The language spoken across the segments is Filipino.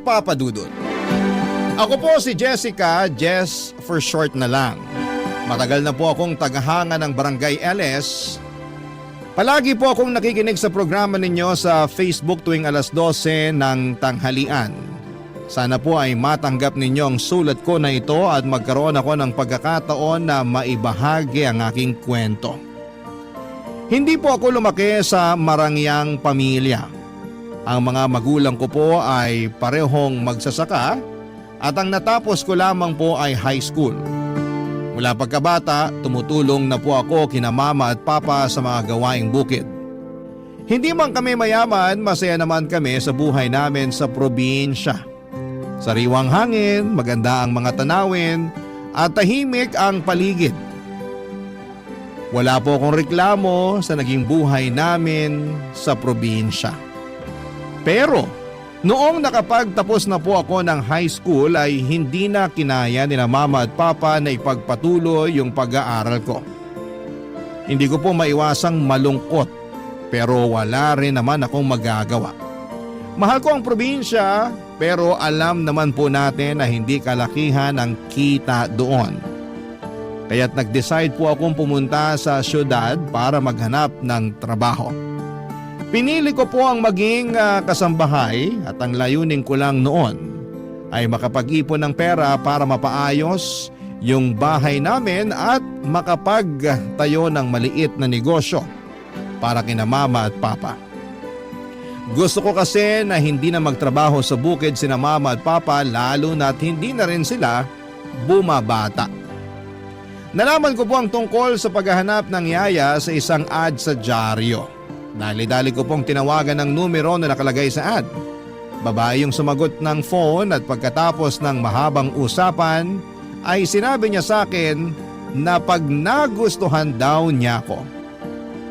Papa Dudut. Ako po si Jessica, Jess for short na lang. Matagal na po akong tagahanga ng Barangay LS. Palagi po akong nakikinig sa programa ninyo sa Facebook tuwing alas 12 ng tanghalian. Sana po ay matanggap ninyo ang sulat ko na ito at magkaroon ako ng pagkakataon na maibahagi ang aking kwento. Hindi po ako lumaki sa marangyang pamilya. Ang mga magulang ko po ay parehong magsasaka at ang natapos ko lamang po ay high school. Mula pagkabata, tumutulong na po ako kina mama at papa sa mga gawaing bukid. Hindi man kami mayaman, masaya naman kami sa buhay namin sa probinsya. Sariwang hangin, maganda ang mga tanawin at tahimik ang paligid. Wala po akong reklamo sa naging buhay namin sa probinsya. Pero noong nakapagtapos na po ako ng high school ay hindi na kinaya nila mama at papa na ipagpatuloy yung pag-aaral ko. Hindi ko po maiwasang malungkot pero wala rin naman akong magagawa. Mahal ko ang probinsya pero alam naman po natin na hindi kalakihan ang kita doon. Kaya't nag-decide po akong pumunta sa syudad para maghanap ng trabaho. Pinili ko po ang maging kasambahay at ang layunin ko lang noon ay makapag-ipon ng pera para mapaayos yung bahay namin at makapagtayo ng maliit na negosyo para kina mama at papa. Gusto ko kasi na hindi na magtrabaho sa bukid sina mama at papa lalo na't hindi na rin sila bumabata. Nalaman ko po ang tungkol sa paghahanap ng yaya sa isang ad sa dyaryo. Dali-dali ko pong tinawagan ng numero na nakalagay sa ad. Babae yung sumagot ng phone at pagkatapos ng mahabang usapan ay sinabi niya sa akin na pag nagustuhan daw niya ako.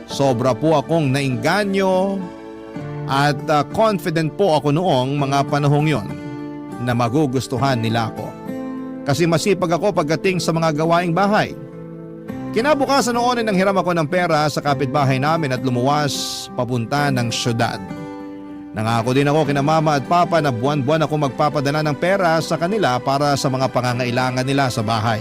Sobra po akong nainganyo at confident po ako noong mga panahong yon na magugustuhan nila ako. Kasi masipag ako pagdating sa mga gawaing bahay. Kinabukasan noon ay nanghiram ako ng pera sa kapitbahay namin at lumuwas papunta ng syudad. Nangako din ako kina mama at papa na buwan-buwan ako magpapadala ng pera sa kanila para sa mga pangangailangan nila sa bahay.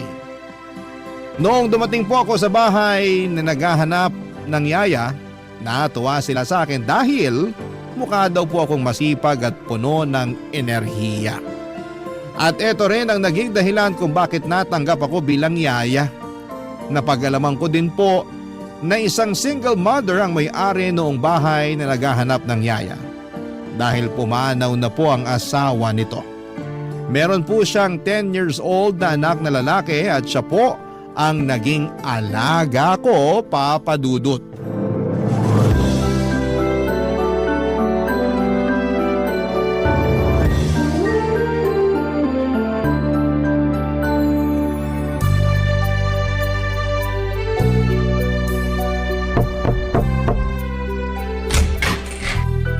Noong dumating po ako sa bahay na naghahanap ng yaya, natuwa sila sa akin dahil mukha daw po akong masipag at puno ng enerhiya. At ito rin ang naging dahilan kung bakit natanggap ako bilang yaya. Napag-alaman ko din po na isang single mother ang may-ari noong bahay na naghahanap ng yaya. Dahil pumanaw na po ang asawa nito. Meron po siyang 10 years old na anak na lalaki at siya po ang naging alaga ko, Papa Dudut.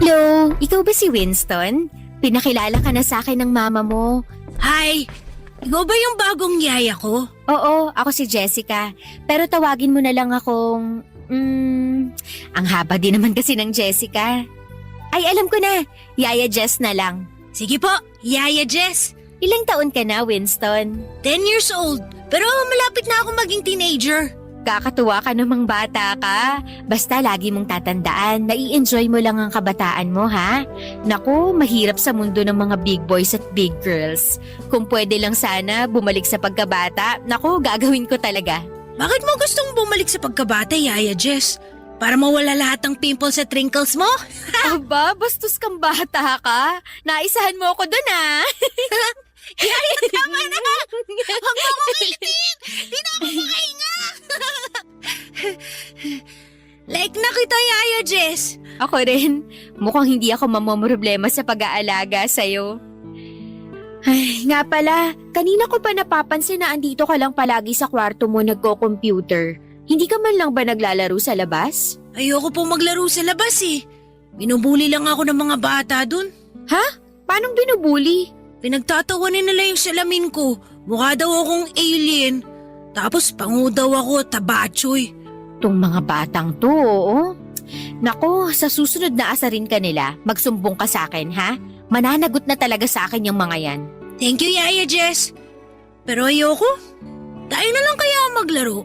Hello, ikaw ba si Winston? Pinakilala ka na sa akin ng mama mo. Hi! Ikaw ba yung bagong yaya ko? Oo, ako si Jessica. Pero tawagin mo na lang akong... ang haba din naman kasi ng Jessica. Ay, alam ko na. Yaya Jess na lang. Sige po, Yaya Jess. Ilang taon ka na, Winston? 10 years old, pero malapit na ako maging teenager. Kakatuwa ka namang bata ka. Basta lagi mong tatandaan, nai-enjoy mo lang ang kabataan mo, ha? Naku, mahirap sa mundo ng mga big boys at big girls. Kung pwede lang sana bumalik sa pagkabata, naku, gagawin ko talaga. Bakit mo gustong bumalik sa pagkabata, Yaya Jess? Para mawala lahat ng pimples at wrinkles mo? Aba, bastos kang bata ka. Naisahan mo ako dun, ha? Yaya, tama na! Huwag mo akong ilitin! Di na ako makahinga! Like na kita, Yaya Jess. Ako rin. Mukhang hindi ako mamomroblema sa pag-aalaga sa'yo. Ay, nga pala, kanina ko pa napapansin na andito ka lang palagi sa kwarto mo nagko-computer. Hindi ka man lang ba naglalaro sa labas? Ayoko po maglaro sa labas eh. Binubuli lang ako ng mga bata dun. Ha? Paanong binubuli? Pinagtatawanin nila yung salamin ko. Mukha daw akong alien. Tapos pangu daw ako, tabachoy. Tong mga batang to, oo. Nako, sa susunod na asarin ka nila, magsumbong ka sa akin, ha? Mananagot na talaga sa akin yung mga yan. Thank you, Yaya Jess. Pero ayoko. Tayo na lang kaya maglaro.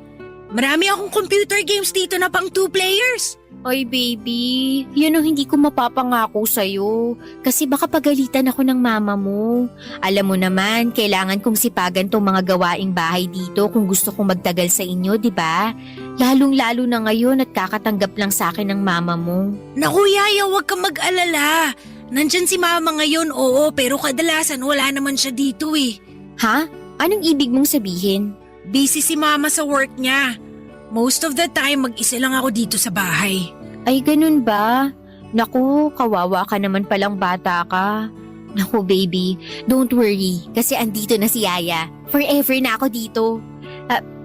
Marami akong computer games dito na pang 2 players. Oy baby, yun ang hindi ko mapapangako sa'yo. Kasi baka pagalitan ako ng mama mo. Alam mo naman, kailangan kong sipagan tong mga gawaing bahay dito kung gusto kong magtagal sa inyo, di ba? Lalong-lalo na ngayon at kakatanggap lang sa akin ng mama mo. Naku, Yaya, huwag kang mag-alala. Nandyan si mama ngayon, oo, pero kadalasan wala naman siya dito eh. Ha? Anong ibig mong sabihin? Busy si mama sa work niya. Most of the time, mag-isa lang ako dito sa bahay. Ay, ganun ba? Naku, kawawa ka naman palang bata ka. Naku, baby, don't worry kasi andito na si Yaya. Forever na ako dito.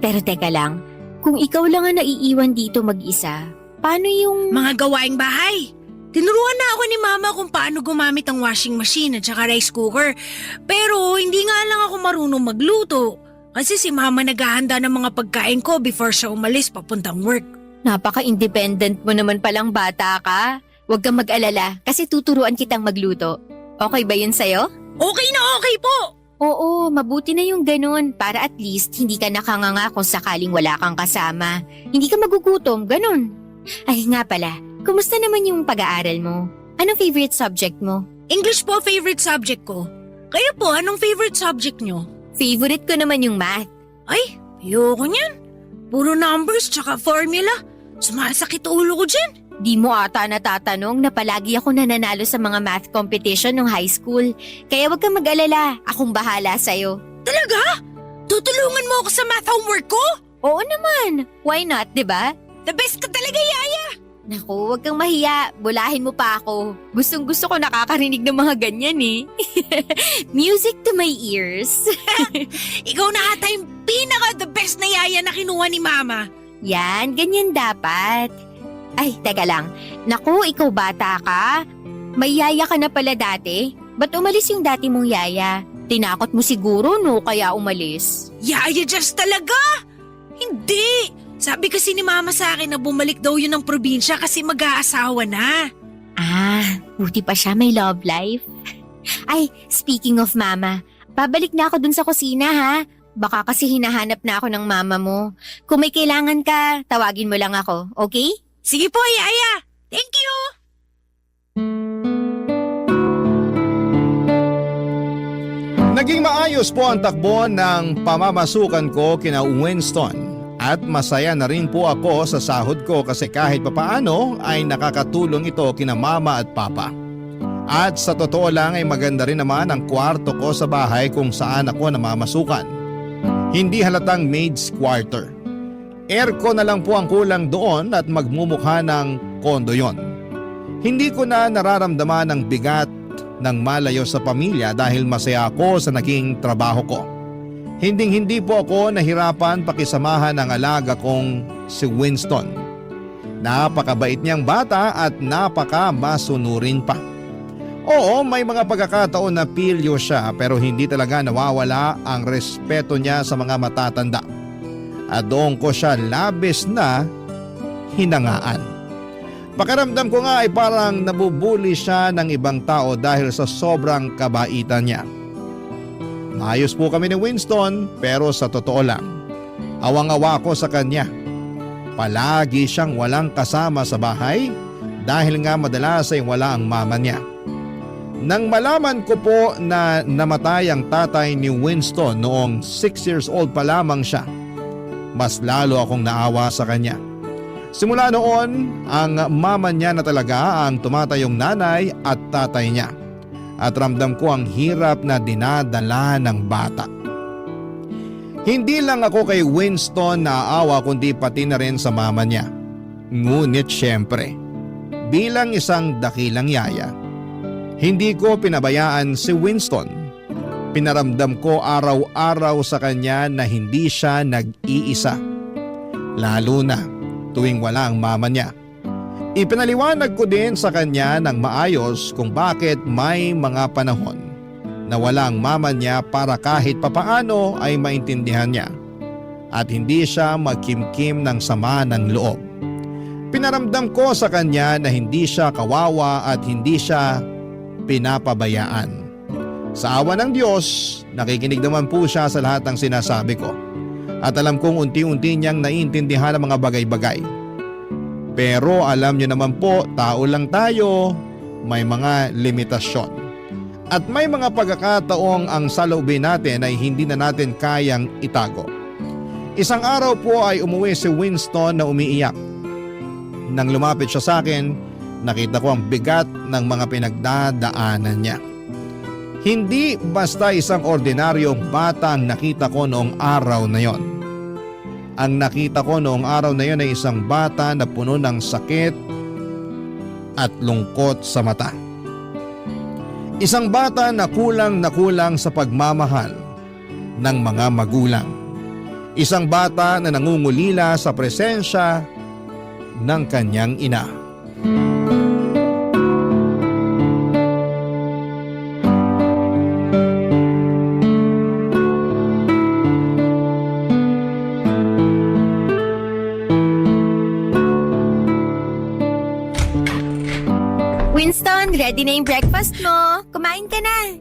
Pero teka lang, kung ikaw lang ang naiiwan dito mag-isa, paano yung… Mga gawaing bahay. Tinuruan na ako ni mama kung paano gumamit ang washing machine at saka rice cooker. Pero hindi nga lang ako marunong magluto. Kasi si mama naghahanda ng mga pagkain ko before siya umalis papuntang work. Napaka-independent mo naman palang bata ka. Huwag kang mag-alala kasi tuturuan kitang magluto. Okay ba yun sa'yo? Okay na okay po! Oo, mabuti na yung ganun para at least hindi ka nakanganga kung sakaling wala kang kasama. Hindi ka magugutom, ganun. Ay nga pala, kumusta naman yung pag-aaral mo? Anong favorite subject mo? English po favorite subject ko. Kayo po, anong favorite subject nyo? Favorite ko naman yung math. Ay, ayoko niyan. Puro numbers tsaka formula. Sumasakit ulo ko dyan. Di mo ata natatanong na palagi ako nananalo sa mga math competition nung high school. Kaya wag kang mag-alala, akong bahala sa'yo. Talaga? Tutulungan mo ako sa math homework ko? Oo naman, why not, di ba? The best ka talaga, Yaya! Naku, wag kang mahiya, bulahin mo pa ako. Gustong gusto ko nakakarinig ng mga ganyan eh. Music to my ears. Ikaw na ata yung pinaka-the best na Yaya na kinuha ni Mama. Yan, ganyan dapat. Ay, teka lang. Naku, ikaw bata ka. May yaya ka na pala dati. Ba't umalis yung dati mong yaya? Tinakot mo siguro no kaya umalis. Yaya just talaga? Hindi! Sabi kasi ni Mama sa akin na bumalik daw yun ng probinsya kasi mag-aasawa na. Ah, buti pa siya may love life. Ay, speaking of Mama, babalik na ako dun sa kusina ha. Baka kasi hinahanap na ako ng mama mo. Kung may kailangan ka, tawagin mo lang ako, okay? Sige po, Yaya. Thank you! Naging maayos po ang takbo ng pamamasukan ko kina Winston at masaya na rin po ako sa sahod ko kasi kahit papaano ay nakakatulong ito kina mama at papa. At sa totoo lang ay maganda rin naman ang kwarto ko sa bahay kung saan ako namamasukan. Hindi halatang maid's quarter. Aircon na lang po ang kulang doon at magmumukha ng kondo yon. Hindi ko na nararamdaman ang bigat ng malayo sa pamilya dahil masaya ako sa naging trabaho ko. Hindi po ako nahirapan pakisamahan ang alaga kong si Winston. Napakabait niyang bata at napaka-masunurin pa. Oo, may mga pagkakataon na pilyo siya pero hindi talaga nawawala ang respeto niya sa mga matatanda. At doon ko siya labis na hinangaan. Pakiramdam ko nga ay parang nabubuli siya ng ibang tao dahil sa sobrang kabaitan niya. Maayos po kami ni Winston pero sa totoo lang, awang-awa ko sa kanya. Palagi siyang walang kasama sa bahay dahil nga madalas ay wala ang mama niya. Nang malaman ko po na namatay ang tatay ni Winston noong 6 years old pa lamang siya, mas lalo akong naawa sa kanya. Simula noon, ang mama niya na talaga ang tumatayong nanay at tatay niya. At ramdam ko ang hirap na dinadala ng bata. Hindi lang ako kay Winston naaawa kundi pati na rin sa mama niya. Ngunit syempre, bilang isang dakilang yaya, hindi ko pinabayaan si Winston. Pinaramdam ko araw-araw sa kanya na hindi siya nag-iisa. Lalo na tuwing wala ang mama niya. Ipinaliwanag ko din sa kanya ng maayos kung bakit may mga panahon na wala ang mama niya para kahit papaano ay maintindihan niya at hindi siya magkimkim ng sama ng loob. Pinaramdam ko sa kanya na hindi siya kawawa at hindi siya pinapabayaan. Sa awa ng Diyos, nakikinig naman po siya sa lahat ng sinasabi ko. At alam kong unti-unti niyang naiintindihan ang mga bagay-bagay. Pero alam niyo naman po, tao lang tayo, may mga limitasyon. At may mga pagkakataong ang saloobin natin ay hindi na natin kayang itago. Isang araw po ay umuwi si Winston na umiiyak. Nang lumapit siya sa akin, nakita ko ang bigat ng mga pinagdadaanan niya. Hindi basta isang ordinaryong bata ang nakita ko noong araw na yon. Ang nakita ko noong araw na yon ay isang bata na puno ng sakit at lungkot sa mata. Isang bata na kulang sa pagmamahal ng mga magulang. Isang bata na nangungulila sa presensya ng kanyang ina. Winston, ready na yung breakfast mo. Kumain ka na.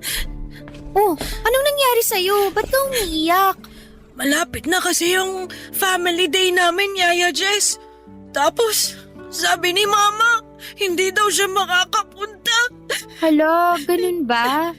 Oh, anong nangyari sa'yo? Ba't ka umiiyak? Malapit na kasi yung family day namin, Yaya Jess. Tapos, sabi ni Mama, hindi daw siya makakapunta. Hala, ganun ba?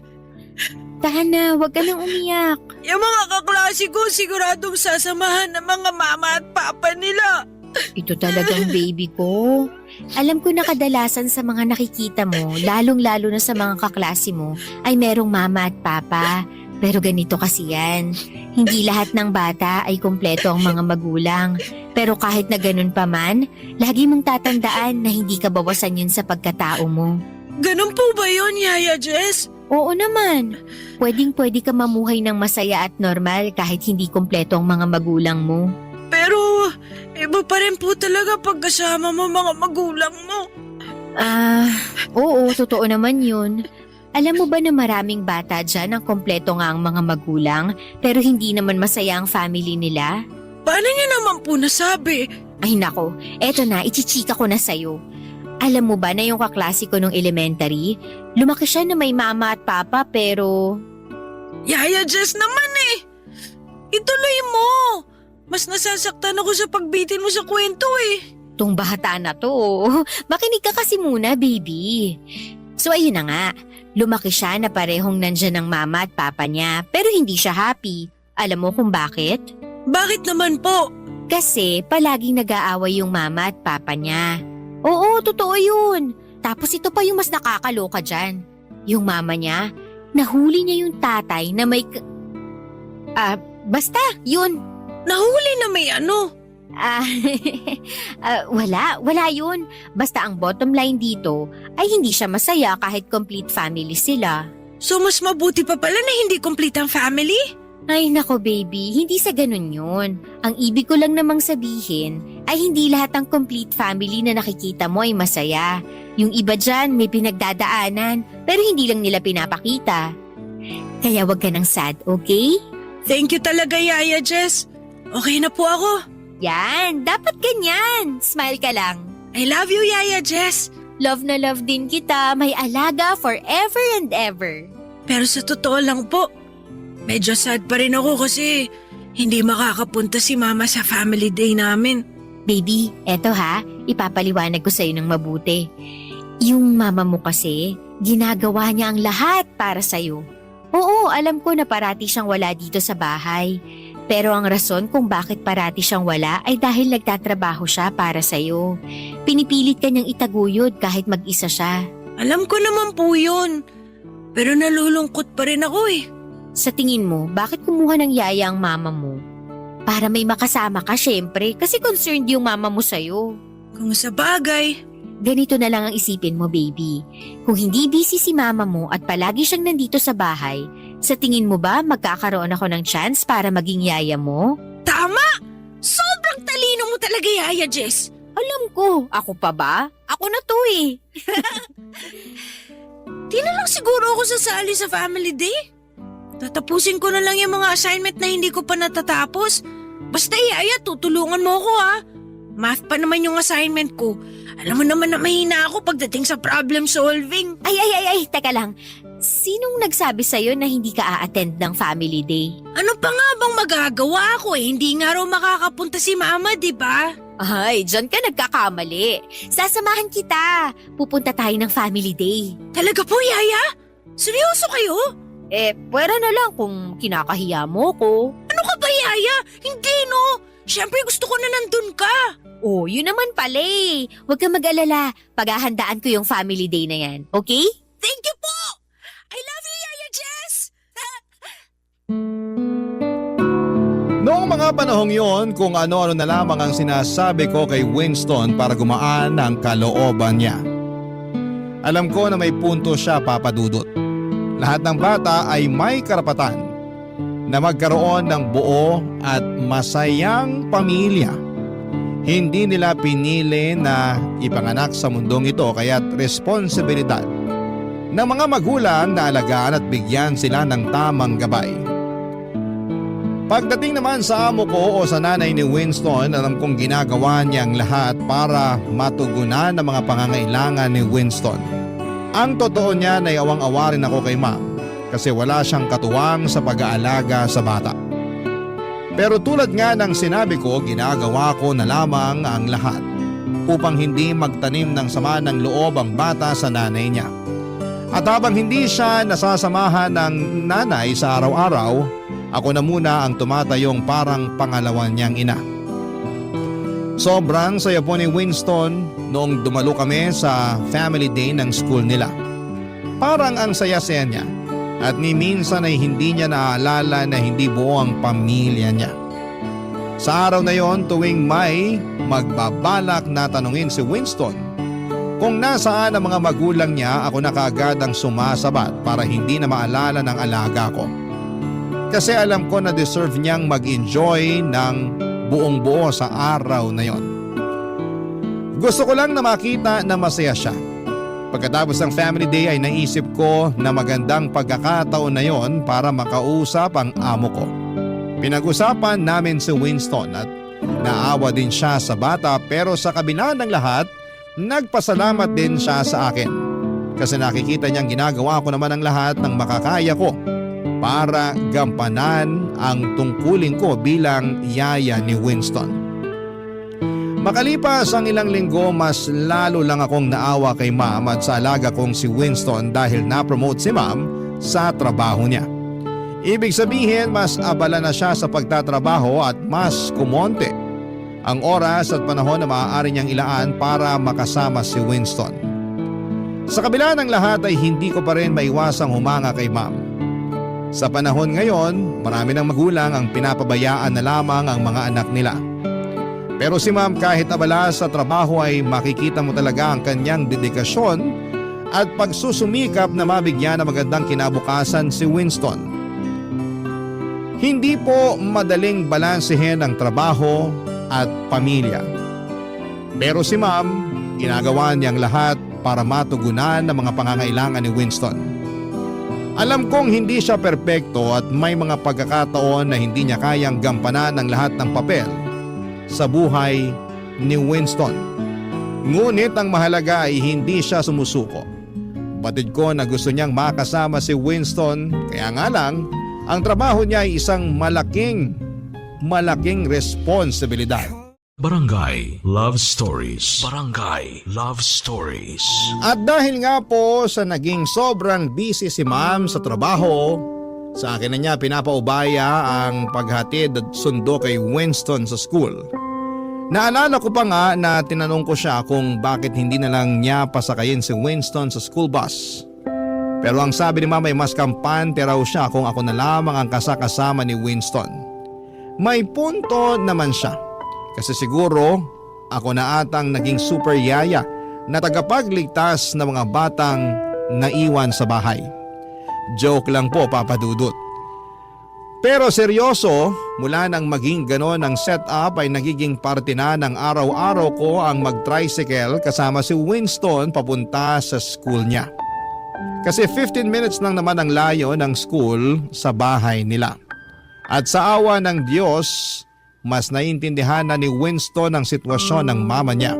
Tahan na, huwag ka nang umiyak. Yung mga kaklase ko siguradong sasamahan ng mga mama at papa nila. Ito talagang baby ko. Alam ko na kadalasan sa mga nakikita mo, lalong-lalo na sa mga kaklase mo, ay merong mama at papa. Pero ganito kasi yan. Hindi lahat ng bata ay kumpleto ang mga magulang. Pero kahit na ganun pa man, lagi mong tatandaan na hindi ka bawasan yun sa pagkatao mo. Ganun po ba yun, Yaya Jess? Oo naman. Pwedeng-pwede ka mamuhay ng masaya at normal kahit hindi kumpleto ang mga magulang mo. Pero, iba pa rin po talaga pagkasama mo mga magulang mo. Oo, totoo naman yun. Alam mo ba na maraming bata dyan ang kompleto nga ang mga magulang pero hindi naman masaya ang family nila? Paano niyo naman po nasabi? Ay nako, eto na, ichichika ko na sa'yo. Alam mo ba na yung kaklase ko nung elementary, lumaki siya na may mama at papa pero... Yaya Jess naman eh! Ituloy mo! Mas nasasaktan ako sa pagbitin mo sa kwento eh. Tong bata na to, makinig ka kasi muna baby. So ayun na nga, lumaki siya na parehong nandyan ng mama at papa niya pero hindi siya happy. Alam mo kung bakit? Bakit naman po? Kasi palaging nag-aaway yung mama at papa niya. Oo, totoo yun. Tapos ito pa yung mas nakakaloka dyan. Yung mama niya, nahuli niya yung tatay na may... basta, yun. Nahuli na may ano? Wala yun. Basta ang bottom line dito ay hindi siya masaya kahit complete family sila. So mas mabuti pa pala na hindi complete ang family? Ay nako baby, hindi sa ganun yun. Ang ibig ko lang namang sabihin ay hindi lahat ng complete family na nakikita mo ay masaya. Yung iba dyan may pinagdadaanan pero hindi lang nila pinapakita. Kaya wag ka nang sad, okay? Thank you talaga, Yaya Jess. Okay na po ako. Yan, dapat ganyan. Smile ka lang. I love you, Yaya Jess. Love na love din kita, may alaga forever and ever. Pero sa totoo lang po, medyo sad pa rin ako kasi hindi makakapunta si Mama sa family day namin. Baby, eto ha, ipapaliwanag ko sa'yo ng mabuti. Yung mama mo kasi, ginagawa niya ang lahat para sa'yo. Oo, alam ko na parati siyang wala dito sa bahay. Pero ang rason kung bakit parati siyang wala ay dahil nagtatrabaho siya para sa'yo. Pinipilit ka niyang itaguyod kahit mag-isa siya. Alam ko naman po yun. Pero nalulungkot pa rin ako eh. Sa tingin mo, bakit kumuha ng yaya ang mama mo? Para may makasama ka syempre kasi concerned yung mama mo sa'yo. Kung sa bagay. Ganito na lang ang isipin mo baby. Kung hindi busy si mama mo at palagi siyang nandito sa bahay, sa tingin mo ba magkakaroon ako ng chance para maging yaya mo? Tama! Sobrang talino mo talaga, Yaya Jess. Alam ko, ako pa ba? Ako na to eh. Di na lang siguro ako sasali sa family day. Tatapusin ko na lang yung mga assignment na hindi ko pa natatapos. Basta Yaya, tutulungan mo ako ha. Math pa naman yung assignment ko. Alam mo naman na mahina ako pagdating sa problem solving. Ay, teka lang. Sinong nagsabi sa'yo na hindi ka a-attend ng family day? Ano pa nga bang magagawa ko Hindi nga raw makakapunta si Mama, di ba? Ay, dyan ka nagkakamali. Sasamahan kita. Pupunta tayo ng family day. Talaga po, Yaya? Seryoso kayo? Pwera na lang kung kinakahiya mo ko. Ano ka ba, Yaya? Hindi, no? Siyempre gusto ko na nandun ka. Oh, yun naman pala eh. Huwag kang mag-alala. Paghahandaan ko yung family day na yan. Okay? Thank you po! I love you, Yaya Jess! Noong mga panahong yon, kung ano-ano na lamang ang sinasabi ko kay Winston para gumaan ang kalooban niya. Alam ko na may punto siya, Papa Dudut. Lahat ng bata ay may karapatan na magkaroon ng buo at masayang pamilya. Hindi nila pinili na ipanganak sa mundong ito kaya't responsibilidad ng mga magulang na alagaan at bigyan sila ng tamang gabay. Pagdating naman sa amo ko o sa nanay ni Winston, alam kong ginagawa niya ang lahat para matugunan ang mga pangangailangan ni Winston. Ang totoo niya ay awang-awa rin ako kay Ma'am kasi wala siyang katuwang sa pag-aalaga sa bata. Pero tulad nga ng sinabi ko, ginagawa ko na lamang ang lahat upang hindi magtanim ng sama ng loob ang bata sa nanay niya. At habang hindi siya nasasamahan ng nanay sa araw-araw, ako na muna ang tumatayong parang pangalawan niyang ina. Sobrang saya po ni Winston noong dumalo kami sa family day ng school nila. Parang ang saya-saya niya. At ni minsan ay hindi niya naaalala na hindi buo ang pamilya niya. Sa araw na yon, tuwing may magbabalak na tanungin si Winston kung nasaan ang mga magulang niya, ako na kaagad ang sumasabat para hindi na maalala ng alaga ko. Kasi alam ko na deserve niyang mag-enjoy ng buong buo sa araw na yon. Gusto ko lang na makita na masaya siya. Pagkatapos ng family day ay naisip ko na magandang pagkakataon na yon para makausap ang amo ko. Pinag-usapan namin si Winston at naawa din siya sa bata pero sa kabila ng lahat, nagpasalamat din siya sa akin. Kasi nakikita niyang ginagawa ko naman ang lahat ng makakaya ko para gampanan ang tungkulin ko bilang yaya ni Winston. Makalipas ang ilang linggo, mas lalo lang akong naawa kay Ma'am at sa alaga kong si Winston dahil na-promote si Ma'am sa trabaho niya. Ibig sabihin, mas abala na siya sa pagtatrabaho at mas kumonte ang oras at panahon na maaari niyang ilaan para makasama si Winston. Sa kabila ng lahat ay hindi ko pa rin maiwasang humanga kay Ma'am. Sa panahon ngayon, marami ng magulang ang pinapabayaan na lamang ang mga anak nila. Pero si Ma'am kahit abala sa trabaho ay makikita mo talaga ang kanyang dedikasyon at pagsusumikap na mabigyan ng magandang kinabukasan si Winston. Hindi po madaling balansehin ang trabaho at pamilya. Pero si Ma'am, ginagawa niyang lahat para matugunan ang mga pangangailangan ni Winston. Alam kong hindi siya perpekto at may mga pagkakataon na hindi niya kayang gampanan ang lahat ng papel sa buhay ni Winston. Ngunit ang mahalaga ay hindi siya sumusuko. Batid ko na gusto niyang makasama si Winston, kaya nga lang ang trabaho niya ay isang malaking responsibilidad. Barangay Love Stories. Barangay Love Stories. At dahil nga po sa naging sobrang busy si Ma'am sa trabaho, sa akin na niya pinapaubaya ang paghatid at sundo kay Winston sa school. Naalala ko pa nga na tinanong ko siya kung bakit hindi na lang niya pasakayin si Winston sa school bus. Pero ang sabi ni Mama ay mas kampante raw siya kung ako na lamang ang kasakasama ni Winston. May punto naman siya kasi siguro ako na atang naging super yaya na tagapagligtas ng mga batang naiwan sa bahay. Joke lang po, Papa Dudut. Pero seryoso, mula nang maging ganon ang setup ay nagiging parte na ng araw-araw ko ang mag-tricycle kasama si Winston papunta sa school niya. Kasi 15 minutes lang naman ang layo ng school sa bahay nila. At sa awa ng Diyos, mas naiintindihan na ni Winston ang sitwasyon ng mama niya.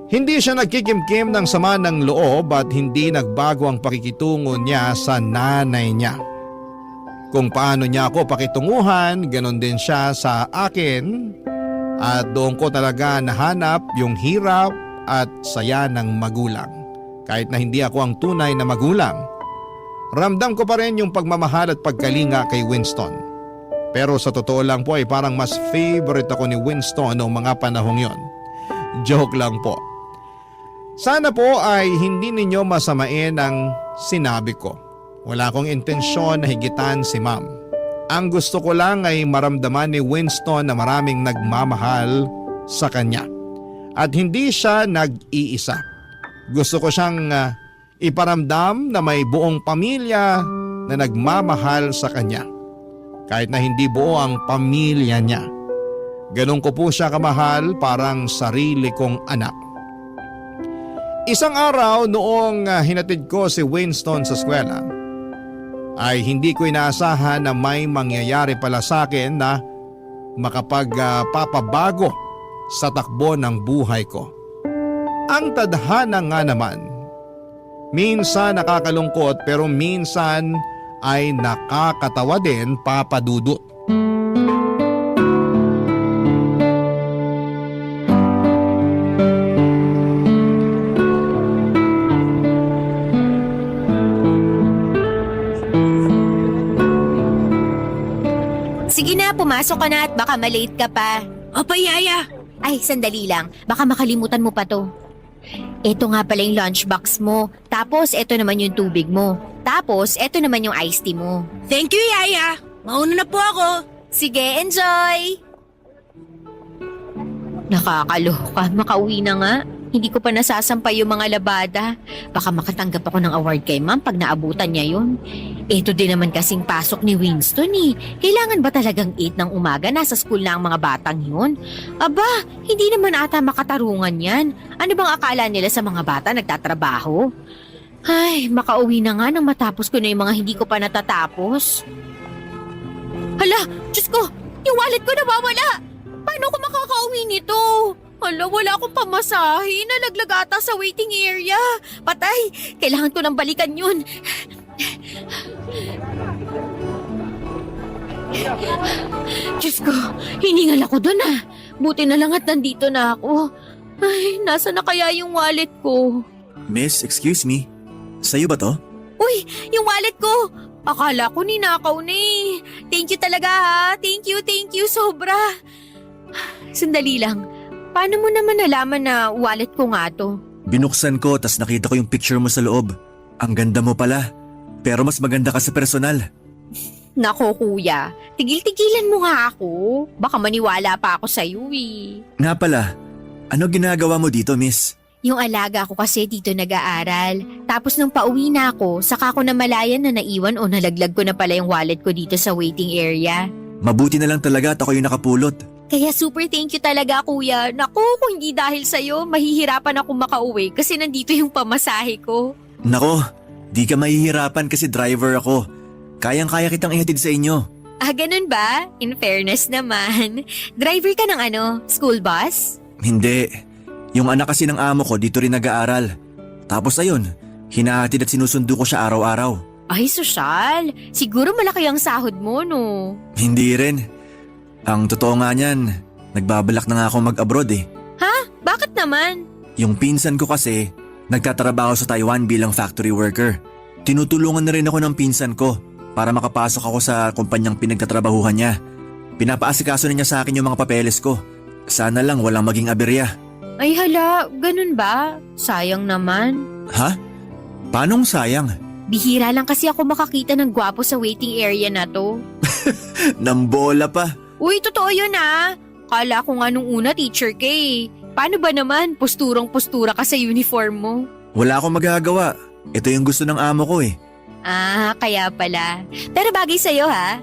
Hindi siya nagkikimkim ng sama ng loob at hindi nagbago ang pakikitungo niya sa nanay niya. Kung paano niya ako pakitunguhan, ganon din siya sa akin at doon ko talaga nahanap yung hirap at saya ng magulang. Kahit na hindi ako ang tunay na magulang, ramdam ko pa rin yung pagmamahal at pagkalinga kay Winston. Pero sa totoo lang po ay parang mas favorite ako ni Winston noong mga panahong yon. Joke lang po. Sana po ay hindi ninyo masamain ang sinabi ko. Wala akong intensyon na higitan si ma'am. Ang gusto ko lang ay maramdaman ni Winston na maraming nagmamahal sa kanya. At hindi siya nag-iisa. Gusto ko siyang iparamdam na may buong pamilya na nagmamahal sa kanya. Kahit na hindi buo ang pamilya niya. Ganun ko po siya kamahal, parang sarili kong anak. Isang araw noong hinatid ko si Winston sa eskwela, ay hindi ko inaasahan na may mangyayari pala sa akin na makapagpapabago sa takbo ng buhay ko. Ang tadhana nga naman, minsan nakakalungkot pero minsan ay nakakatawa din, Papa Dudut. Sige na, pumasok ka na at baka malate ka pa. Opo, Yaya. Ay, sandali lang. Baka makalimutan mo pa to. Ito nga pala yung lunchbox mo. Tapos, ito naman yung tubig mo. Tapos, ito naman yung iced tea mo. Thank you, Yaya. Mauna na po ako. Sige, enjoy! Nakakaloka, makauwi na nga. Hindi ko pa nasasampay yung mga labada. Baka makatanggap ako ng award kay ma'am pag naabutan niya yun. Ito din naman kasing pasok ni Winston eh. Kailangan ba talagang 8 ng umaga nasa school na ang mga batang yun? Aba, hindi naman ata makatarungan yan. Ano bang akala nila sa mga bata nagtatrabaho? Ay, makauwi na nga nang matapos ko na yung mga hindi ko pa natatapos. Hala, Diyos ko, yung wallet ko nawawala. Paano ko makakauwi nito? Hala, wala akong pamasahe. Nalaglag ata sa waiting area. Patay, kailangan ko nang balikan yun. Diyos ko, hiningal ako doon ah. Buti na lang at nandito na ako. Ay, nasa na kaya yung wallet ko? Miss, excuse me. Sa'yo ba to? Uy, yung wallet ko! Akala ko ninakaw na eh. Thank you talaga ha. Thank you, sobra. Sandali lang. Paano mo naman nalaman na wallet ko nga to? Binuksan ko tas nakita ko yung picture mo sa loob. Ang ganda mo pala. Pero mas maganda ka sa personal. Nako kuya, tigil-tigilan mo nga ako. Baka maniwala pa ako sa'yo eh. Nga pala, ano ginagawa mo dito, miss? Yung alaga ko kasi dito nag-aaral. Tapos nung pauwi na ako, saka ko namalayan na naiwan o nalaglag ko na pala yung wallet ko dito sa waiting area. Mabuti na lang talaga at ako yung nakapulot. Kaya super thank you talaga kuya. Naku, kung hindi dahil sa'yo, mahihirapan ako makauwi kasi nandito yung pamasahe ko. Nako, di ka mahihirapan kasi driver ako. Kayang-kaya kitang ihatid sa inyo. Ah, ganun ba? In fairness naman. Driver ka ng school bus? Hindi. Yung anak kasi ng amo ko dito rin nag-aaral. Tapos ayun, hinahatid at sinusundo ko siya araw-araw. Ay, sosyal. Siguro malaki ang sahod mo, no? Hindi rin. Ang totoo nga niyan, nagbabalak na nga ako mag-abroad eh. Ha? Bakit naman? Yung pinsan ko kasi, nagtatrabaho sa Taiwan bilang factory worker. Tinutulungan na rin ako ng pinsan ko para makapasok ako sa kumpanyang pinagtatrabahuhan niya. Pinapaasikaso na niya sa akin yung mga papeles ko. Sana lang walang maging aberya. Ay hala, ganun ba? Sayang naman. Ha? Paanong sayang? Bihira lang kasi ako makakita ng gwapo sa waiting area na to. Nambola pa. Uy, totoo yun ah. Kala ko nga nung una teacher ka eh. Paano ba naman? Posturang-postura ka sa uniform mo. Wala akong magagawa. Ito yung gusto ng amo ko eh. Ah, kaya pala. Pero bagay sa'yo ha.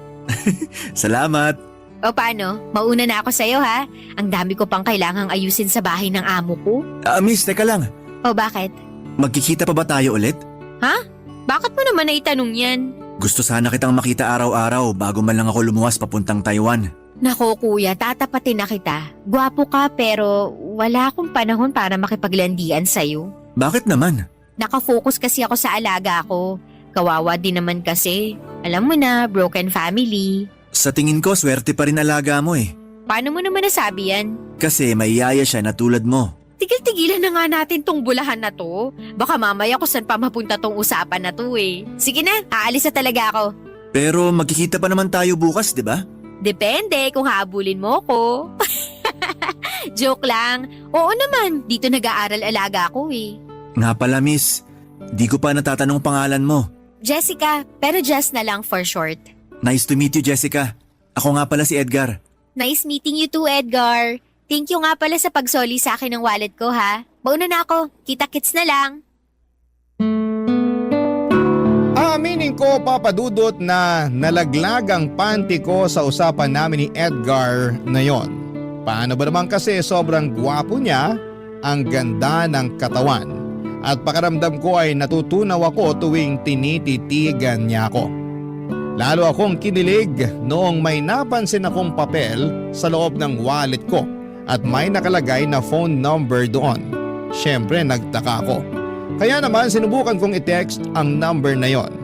Salamat. O paano? Mauna na ako sa'yo ha. Ang dami ko pang kailangang ayusin sa bahay ng amo ko. Miss, teka lang. O bakit? Magkikita pa ba tayo ulit? Ha? Bakit mo naman naitanong yan? Gusto sana kitang makita araw-araw bago man lang ako lumuwas papuntang Taiwan. Nako kuya, tatapatin na kita. Gwapo ka pero wala akong panahon para makipaglandian sa'yo. Bakit naman? Nakafocus kasi ako sa alaga ko. Kawawa din naman kasi. Alam mo na, broken family. Sa tingin ko, swerte pa rin alaga mo eh. Paano mo naman nasabi yan? Kasi may yaya siya na tulad mo. Tigil-tigilan na nga natin tong bulahan na to. Baka mamaya kung saan pa mapunta tong usapan na to eh. Sige na, aalis na talaga ako. Pero magkikita pa naman tayo bukas, di ba? Depende kung habulin mo ko. Joke lang. Oo naman, dito nag-aaral alaga ako eh. Nga pala miss, di ko pa natatanong pangalan mo. Jessica, pero Jess na lang for short. Nice to meet you, Jessica. Ako nga pala si Edgar. Nice meeting you too, Edgar. Thank you nga pala sa pagsoli sa akin ng wallet ko ha. Mauna na ako, kita-kits na lang. Aaminin ko, Papa Dudut, na nalaglag ang panty ko sa usapan namin ni Edgar na yon. Paano ba naman kasi sobrang gwapo niya, ang ganda ng katawan. At pakiramdam ko ay natutunaw ako tuwing tinititigan niya ako. Lalo akong kinilig noong may napansin akong papel sa loob ng wallet ko at may nakalagay na phone number doon. Siyempre nagtaka ako. Kaya naman sinubukan kong i-text ang number na yon.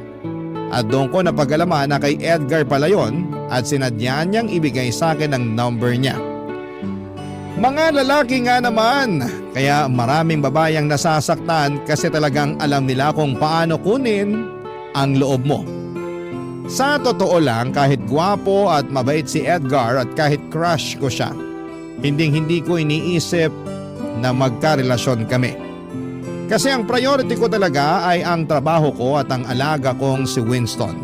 At doon ko napag-alaman na kay Edgar pala yon at sinadya niyang ibigay sa akin ang number niya. Mga lalaki nga naman, kaya maraming babayang nasasaktan kasi talagang alam nila kung paano kunin ang loob mo. Sa totoo lang, kahit gwapo at mabait si Edgar at kahit crush ko siya, hindi ko iniisip na magkarelasyon kami. Kasi ang priority ko talaga ay ang trabaho ko at ang alaga kong si Winston.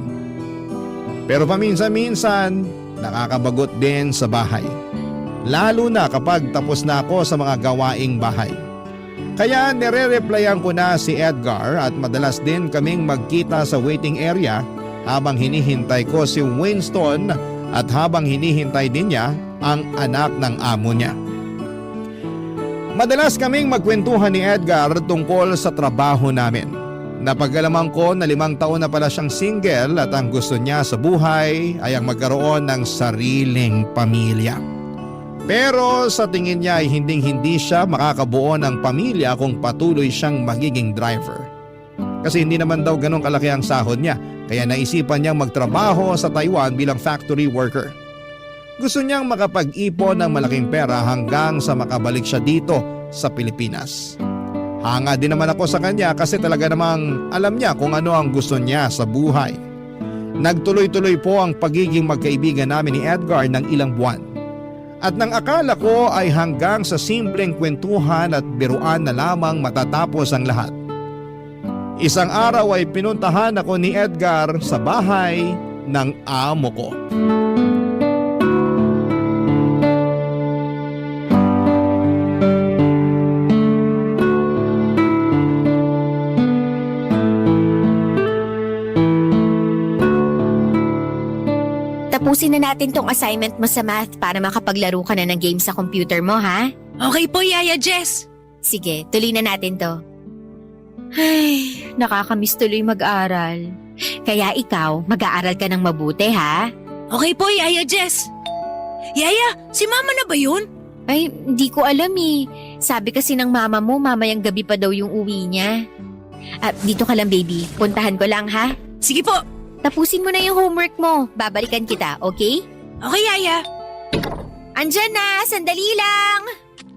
Pero paminsan-minsan, nakakabagot din sa bahay. Lalo na kapag tapos na ako sa mga gawaing bahay. Kaya nire-replyan ko na si Edgar at madalas din kaming magkita sa waiting area habang hinihintay ko si Winston at habang hinihintay din niya ang anak ng amo niya. Madalas kaming magkwentuhan ni Edgar tungkol sa trabaho namin. Napag-alaman ko na 5 taon na pala siyang single at ang gusto niya sa buhay ay ang magkaroon ng sariling pamilya. Pero sa tingin niya ay hindi siya makakabuo ng pamilya kung patuloy siyang magiging driver. Kasi hindi naman daw ganun kalaki ang sahod niya, kaya naisipan niyang magtrabaho sa Taiwan bilang factory worker. Gusto niyang makapag-ipon ng malaking pera hanggang sa makabalik siya dito sa Pilipinas. Hanga din naman ako sa kanya kasi talaga namang alam niya kung ano ang gusto niya sa buhay. Nagtuloy-tuloy po ang pagiging magkaibigan namin ni Edgar ng ilang buwan. At nang akala ko ay hanggang sa simpleng kwentuhan at biruan na lamang matatapos ang lahat. Isang araw ay pinuntahan ako ni Edgar sa bahay ng amo ko. Tapusin na natin tong assignment mo sa math para makapaglaro ka na ng game sa computer mo ha. Okay po, Yaya Jess. Sige, tuloy na natin to. Ay, nakakamiss tuloy mag-aral. Kaya ikaw, mag-aaral ka ng mabuti ha. Okay po, Yaya Jess. Yaya, si Mama na ba yun? Ay, hindi ko alam eh. Sabi kasi ng mama mo, mamayang gabi pa daw yung uwi niya. Dito ka lang baby, puntahan ko lang ha. Sige po. Tapusin mo na yung homework mo. Babalikan kita, okay? Okay, Yaya. Andyan na, sandali lang.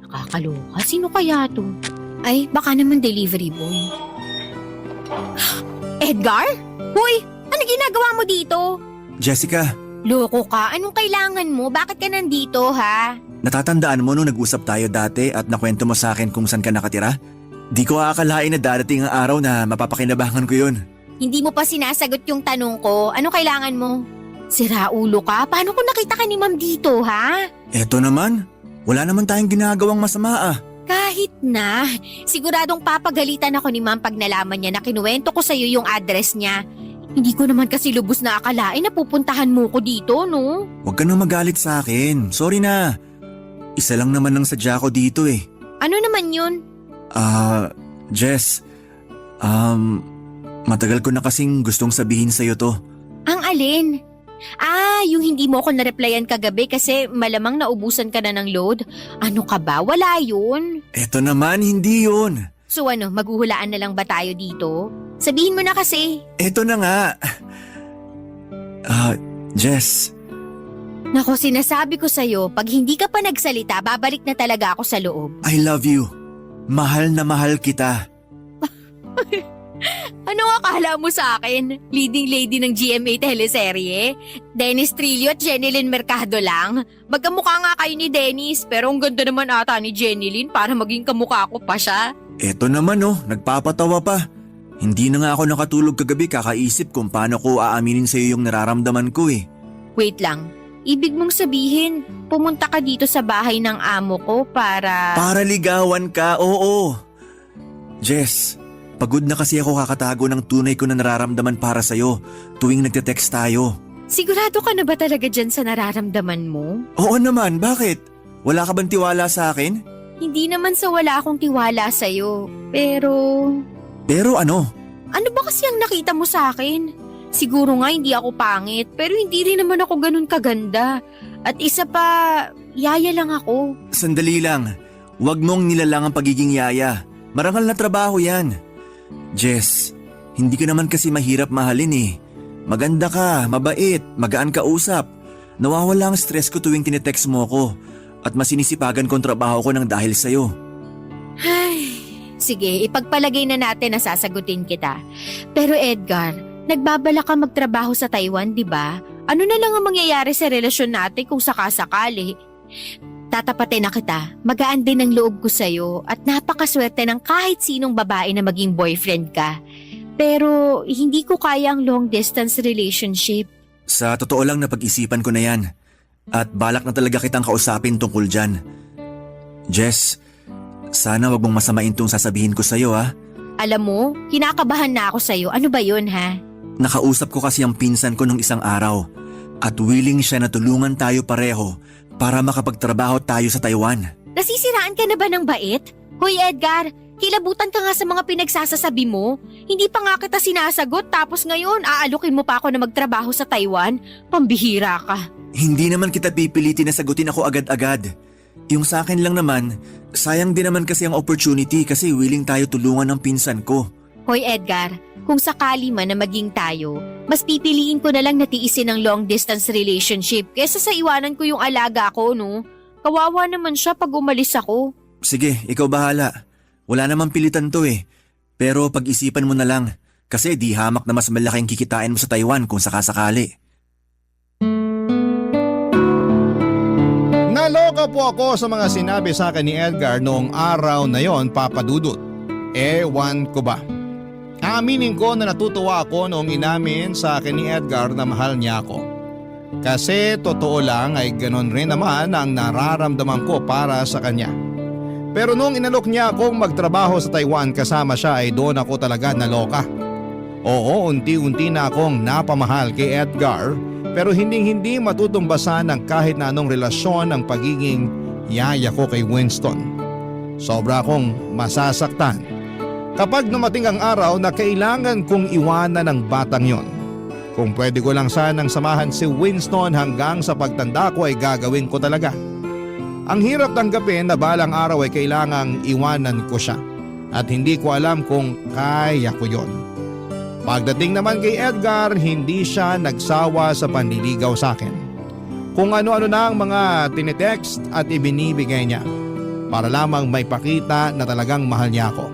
Nakakaloka, sino kaya to? Ay, baka naman delivery boy. Edgar? Hoy, ano ginagawa mo dito? Jessica, Loko ka, anong kailangan mo? Bakit ka nandito, ha? natatandaan mo nung nag-usap tayo dati at nakwento mo sa akin kung saan ka nakatira? Di ko aakalain na darating ang araw na mapapakinabangan ko yun. Hindi mo pa sinasagot yung tanong ko. Ano kailangan mo? Sira ulo ka? Paano kung nakita ka ni ma'am dito, ha? Eto naman, wala naman tayong ginagawang masama ah. Kahit na. Siguradong papagalitan ako ni ma'am pag nalaman niya na kinuwento ko sa'yo yung address niya. Hindi ko naman kasi lubos na akalain na pupuntahan mo ko dito, no? Huwag ka nang magalit sa akin. Sorry na. Isa lang naman ang sadya ko dito eh. Ano naman yun? Jess. Matagal ko na kasing gustong sabihin sa'yo to. Ang alin? Yung hindi mo ako na-replyan kagabi kasi malamang naubusan ka na ng load. Ano ka ba? Wala yun. Eto naman, hindi yun. So maghuhulaan na lang ba tayo dito? Sabihin mo na kasi. Eto na nga. Jess, Nako, sinasabi ko sa'yo, pag hindi ka pa nagsalita, babalik na talaga ako sa loob. I love you. Mahal na mahal kita. Ano akala mo sa akin? Leading lady ng GMA teleserye? Dennis Trillo at Jenilyn Mercado lang? Magkamukha nga kayo ni Dennis, pero ang ganda naman ata ni Jenilyn para maging kamukha ko pa siya. Eto naman nagpapatawa pa. Hindi na nga ako nakatulog kagabi kakaisip kung paano ko aaminin sa'yo yung nararamdaman ko eh. Wait lang, ibig mong sabihin, pumunta ka dito sa bahay ng amo ko para… Para ligawan ka, oo. Jess, pagod na kasi ako kakatago ng tunay ko na nararamdaman para sa'yo tuwing nagte-text tayo. Sigurado ka na ba talaga dyan sa nararamdaman mo? Oo naman, bakit? Wala ka bang tiwala sa akin? Hindi naman sa wala akong tiwala sa'yo, pero… Pero ano? Ano ba kasi ang nakita mo sa akin? Siguro nga hindi ako pangit, pero hindi rin naman ako ganun kaganda. At isa pa, yaya lang ako. Sandali lang, huwag mong nilalang ang pagiging yaya. Marangal na trabaho yan. Jess, hindi ka naman kasi mahirap mahalin eh. Maganda ka, mabait, magaan ka usap. Nawawala ang stress ko tuwing tinetext mo ko at masinisipagan ko ang trabaho ko nang dahil sa'yo. Sige, ipagpalagay na natin na sasagutin kita. Pero Edgar, nagbabala ka magtrabaho sa Taiwan, di ba? Ano na lang ang mangyayari sa relasyon natin kung sakasakali? Tatapatin na kita, magaan din ang loob ko sa'yo at napakaswerte ng kahit sinong babae na maging boyfriend ka. Pero hindi ko kaya ang long distance relationship. Sa totoo lang napag-isipan ko na yan at balak na talaga kitang kausapin tungkol dyan. Jess, sana wag mong masamain tong sasabihin ko sa'yo ha. Alam mo, kinakabahan na ako sa'yo. Ano ba yun ha? Nakausap ko kasi ang pinsan ko nung isang araw at willing siya na tulungan tayo pareho para makapagtrabaho tayo sa Taiwan. Nasisiraan ka na ba ng bait? Hoy Edgar, kilabutan ka nga sa mga pinagsasasabi mo. Hindi pa nga kita sinasagot tapos ngayon aalukin mo pa ako na magtrabaho sa Taiwan? Pambihira ka. Hindi naman kita pipilitin na sagutin ako agad-agad. Yung sa akin lang naman, sayang din naman kasi ang opportunity kasi willing tayo tulungan ng pinsan ko. Hoy Edgar, kung sakali man na maging tayo, mas pipiliin ko na lang na tiisin ang long distance relationship kesa sa iwanan ko yung alaga ko, no? Kawawa naman siya pag umalis ako. Sige, ikaw bahala. Wala namang pilitan to eh. Pero pag-isipan mo na lang kasi di hamak na mas malaking kikitain mo sa Taiwan kung sakasakali. Naloka po ako sa mga sinabi sa akin ni Edgar noong araw na yon, Papa Dudut. Ewan ko ba. Aminin ko na natutuwa ako noong inamin sa akin ni Edgar na mahal niya ako. Kasi totoo lang ay ganon rin naman ang nararamdaman ko para sa kanya. Pero noong inalok niya akong magtrabaho sa Taiwan kasama siya ay doon ako talaga naloka. Oo, unti-unti na akong napamahal kay Edgar. Pero hindi matutumbasan ng kahit na anong relasyon ang pagiging yaya ko kay Winston. Sobra akong masasaktan kapag dumating ang araw na kailangan kong iwanan ang batang yon. Kung pwede ko lang sanang samahan si Winston hanggang sa pagtanda ko ay gagawin ko talaga. Ang hirap tanggapin na balang araw ay kailangang iwanan ko siya at hindi ko alam kung kaya ko yon. Pagdating naman kay Edgar, hindi siya nagsawa sa panliligaw sa akin. Kung ano-ano na ang mga tinitext at ibinibigay niya para lamang may pakita na talagang mahal niya ako.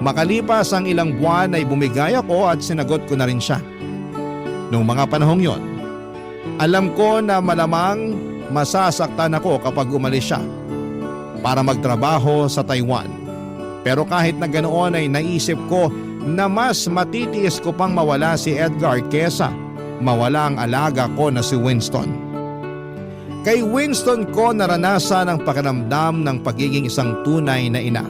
Makalipas ang ilang buwan ay bumigay ako at sinagot ko na rin siya. Noong mga panahong yon, alam ko na malamang masasaktan ako kapag umalis siya para magtrabaho sa Taiwan. Pero kahit na ganoon ay naisip ko na mas matitiis ko pang mawala si Edgar kesa mawala ang alaga ko na si Winston. Kay Winston ko naranasan ang pakiramdam ng pagiging isang tunay na ina.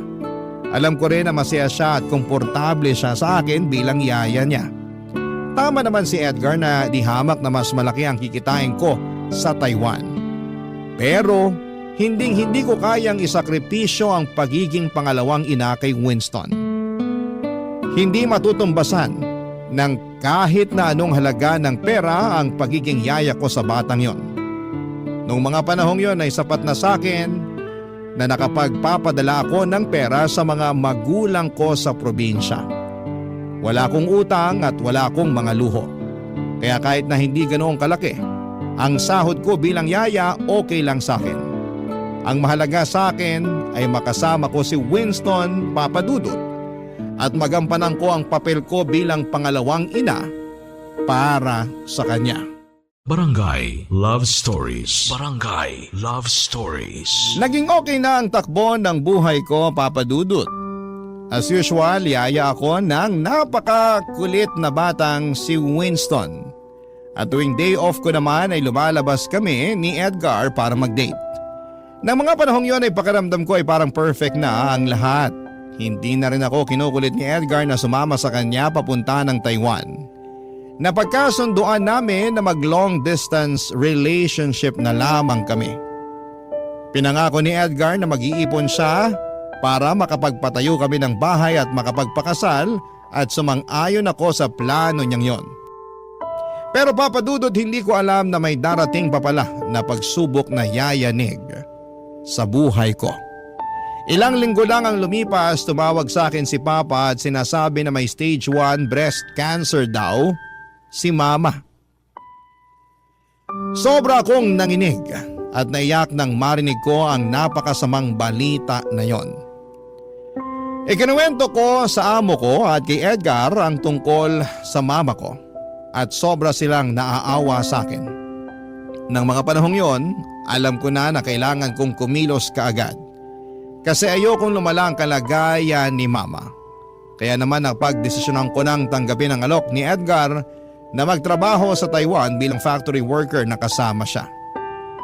Alam ko rin na masaya siya at komportable siya sa akin bilang yaya niya. Tama naman si Edgar na di hamak na mas malaki ang kikitain ko sa Taiwan. Pero hindi ko kayang isakripisyo ang pagiging pangalawang ina kay Winston. Hindi matutumbasan ng kahit na anong halaga ng pera ang pagiging yaya ko sa batang yon. Noong mga panahong yon ay sapat na sa akin na nakapagpapadala ako ng pera sa mga magulang ko sa probinsya. Wala akong utang at wala akong mga luho. Kaya kahit na hindi ganoong kalaki, ang sahod ko bilang yaya okay lang sa akin. Ang mahalaga sa akin ay makasama ko si Winston Papadudut at magampanan ko ang papel ko bilang pangalawang ina para sa kanya. Barangay Love Stories. Barangay Love Stories. Naging okay na ang takbo ng buhay ko, Papa Dudut. As usual, yaya ako ng napakakulit na batang si Winston. At tuwing day off ko naman ay lumalabas kami ni Edgar para mag-date. Nang mga panahong yon ay pakiramdam ko ay parang perfect na ang lahat. Hindi na rin ako kinukulit ni Edgar na sumama sa kanya papunta ng Taiwan. Napagkasunduan namin na mag-long distance relationship na lamang kami. Pinangako ni Edgar na mag-iipon siya para makapagpatayo kami ng bahay at makapagpakasal at sumang-ayon ako sa plano niyang yon. Pero Papadudod, hindi ko alam na may darating pa pala na pagsubok na yayanig sa buhay ko. Ilang linggo lang ang lumipas, tumawag sa akin si Papa at sinasabi na may stage 1 breast cancer daw si Mama. Sobra akong nanginig at naiyak nang marinig ko ang napakasamang balita na yon. Ikinuwento ko sa amo ko at kay Edgar ang tungkol sa mama ko at sobra silang naaawa sa akin. Nang mga panahong yon, alam ko na kailangan kong kumilos kaagad kasi ayokong lumala ang kalagayan ni Mama. Kaya naman napagdesisyonan ko nang tanggapin ang alok ni Edgar na magtrabaho sa Taiwan bilang factory worker na kasama siya.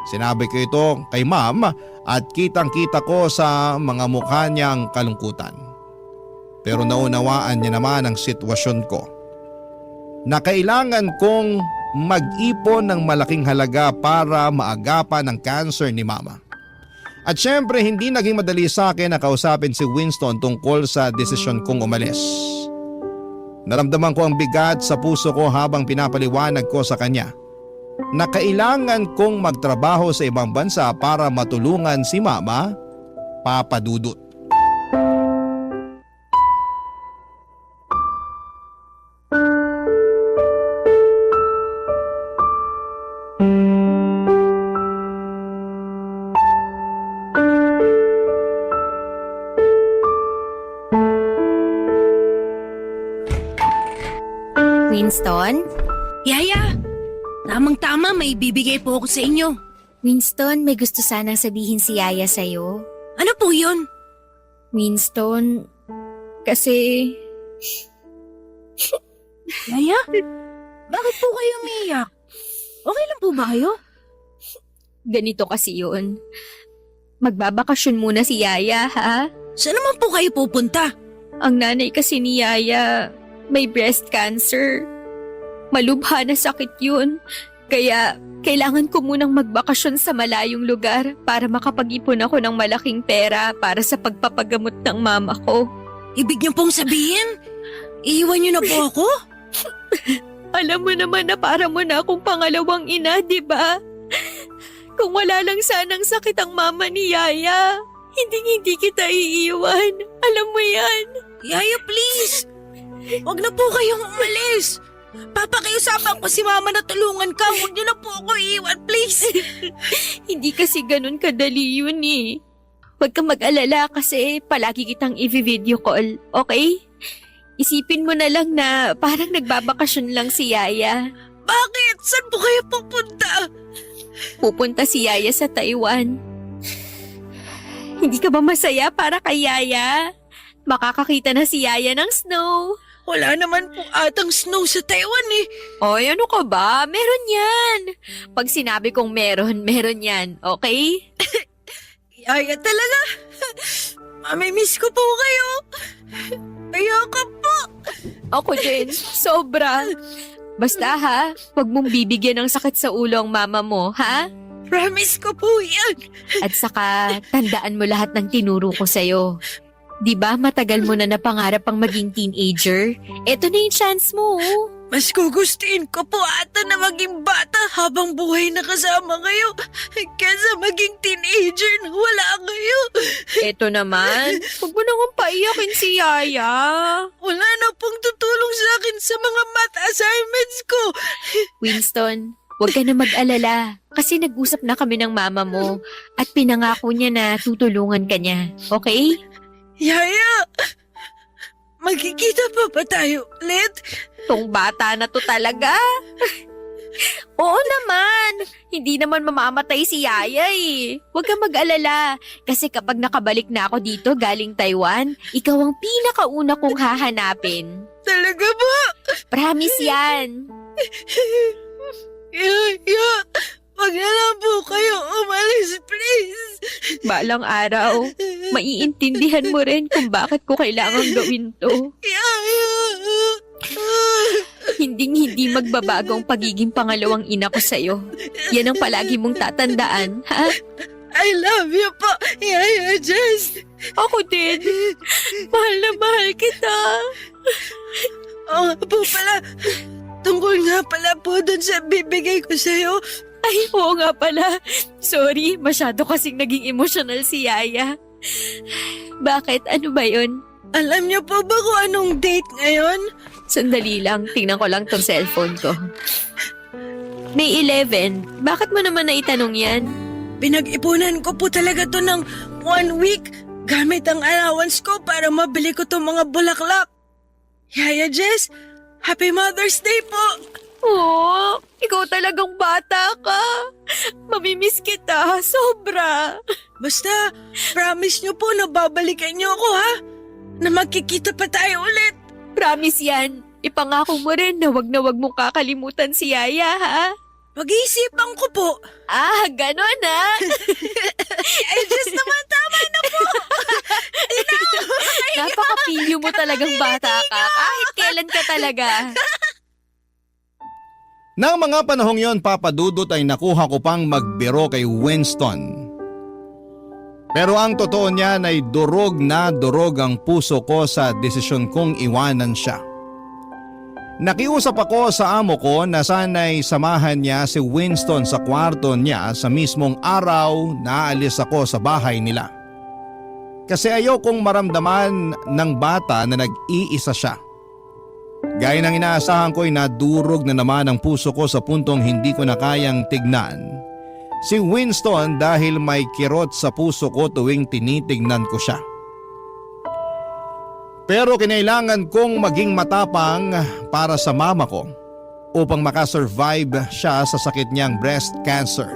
Sinabi ko ito kay Ma'am at kitang-kita ko sa mga mukha niya ang kalungkutan. Pero naunawaan niya naman ang sitwasyon ko na kailangan kong mag-ipon ng malaking halaga para maagapan ang cancer ni Mama. At syempre hindi naging madali sa akin na kausapin si Winston tungkol sa desisyon kong umalis. Naramdaman ko ang bigat sa puso ko habang pinapaliwanag ko sa kanya na kailangan kong magtrabaho sa ibang bansa para matulungan si Mama, Papa Dudut. Winston? Yaya, tamang-tama may bibigay po ako sa inyo. Winston, may gusto sanang sabihin si Yaya sa'yo. Ano po yun? Winston, kasi... Yaya? Bakit po kayo umiiyak? Okay lang po ba kayo? Ganito kasi yun. Magbabakasyon muna si Yaya, ha? Saan naman po kayo pupunta? Ang nanay kasi ni Yaya may breast cancer. Malubha na sakit yun. Kaya kailangan ko munang magbakasyon sa malayong lugar para makapag-ipon ako ng malaking pera para sa pagpapagamot ng mama ko. Ibig niyo pong sabihin, iiwan niyo na po ako? Alam mo naman na para mo na akong pangalawang ina, di ba? Kung wala lang sanang sakit ang mama ni Yaya, hindi kita iiwan. Alam mo yan. Yaya, please! Huwag na po kayong umalis! Papakiusapan ko si Mama na tulungan ka. Huwag niyo na po ako iiwan, please! Hindi kasi ganun kadali yun eh. Huwag kang mag-alala kasi palagi kitang i-video call, okay? Isipin mo na lang na parang nagbabakasyon lang si Yaya. Bakit? Saan po kayo pupunta? Pupunta si Yaya sa Taiwan. Hindi ka ba masaya para kay Yaya? Makakakita na si Yaya ng snow. Wala naman po atang snow sa Taiwan eh. Oy, ano ka ba? Meron yan. Pag sinabi kong meron yan, okay? Yaya talaga. Mamimiss ko po kayo. Ayoko po. Ako din, sobra. Basta ha, huwag mong bibigyan ng sakit sa ulo ang mama mo, ha? Promise ko po yan. At saka, tandaan mo lahat ng tinuro ko sa'yo. Di ba matagal mo na napangarap ang maging teenager? Eto na yung chance mo. Mas gugustuhin ko po ata na maging bata habang buhay na kasama kayo kaysa maging teenager na wala kayo. Eto naman, huwag mo nang paiyakin si Yaya. Wala na pong tutulong sa akin sa mga math assignments ko. Winston, huwag ka na mag-alala kasi nag-usap na kami ng mama mo at pinangako niya na tutulungan ka niya. Okay? Yaya, magkikita pa ba tayo ulit? Tong bata na to talaga. Oo naman. Hindi naman mamamatay si Yaya eh. Huwag kang mag-alala. Kasi kapag nakabalik na ako dito galing Taiwan, ikaw ang pinakauna kong hahanapin. Talaga ba? Promise yan. Yaya, wag na lang po kayo umalis, please. Balang araw, maiintindihan mo rin kung bakit ko kailangang gawin to. Yaya. Hindi magbabagong pagiging pangalawang ina ko sa'yo. Yan ang palagi mong tatandaan, ha? I love you po, Yaya Jess. Ako din. Mahal na mahal kita. Oo nga po pala. Tungkol nga pala po dun sa bibigay ko sa'yo. Ay, oo nga pala. Sorry, masyado kasing naging emotional si Yaya. Bakit? Ano ba yun? Alam niyo po ba kung anong date ngayon? Sandali lang, tingnan ko lang tong cellphone ko. May 11. Bakit mo naman naitanong yan? Pinag-ipunan ko po talaga to ng 1 week gamit ang allowance ko para mabili ko tong mga bulaklak. Yaya Jess, Happy Mother's Day po! Oo, ikaw talagang bata ka. Mamimiss kita, sobra. Basta, promise niyo po na babalikan niyo ako ha? Na magkikita pa tayo ulit. Promise yan. Ipangako mo rin na wag mong kakalimutan si Yaya, ha? Pag-iisipan ko po. Ah, ganon ha? Ay, Jess naman, tama na po. Napaka-pilyo mo talagang bata ka. Kahit kailan ka talaga. Nang mga panahong yon, Papa Dudut, ay nakuha ko pang magbiro kay Winston. Pero ang totoo niyan ay durog na durog ang puso ko sa desisyon kong iwanan siya. Nakiusap ako sa amo ko na sana'y samahan niya si Winston sa kwarto niya sa mismong araw na aalis ako sa bahay nila. Kasi ayokong maramdaman ng bata na nag-iisa siya. Gaya ng inaasahan ko'y nadurog na naman ang puso ko sa puntong hindi ko na kayang tignan si Winston dahil may kirot sa puso ko tuwing tinitignan ko siya. Pero kinailangan kong maging matapang para sa mama ko upang makasurvive siya sa sakit niyang breast cancer.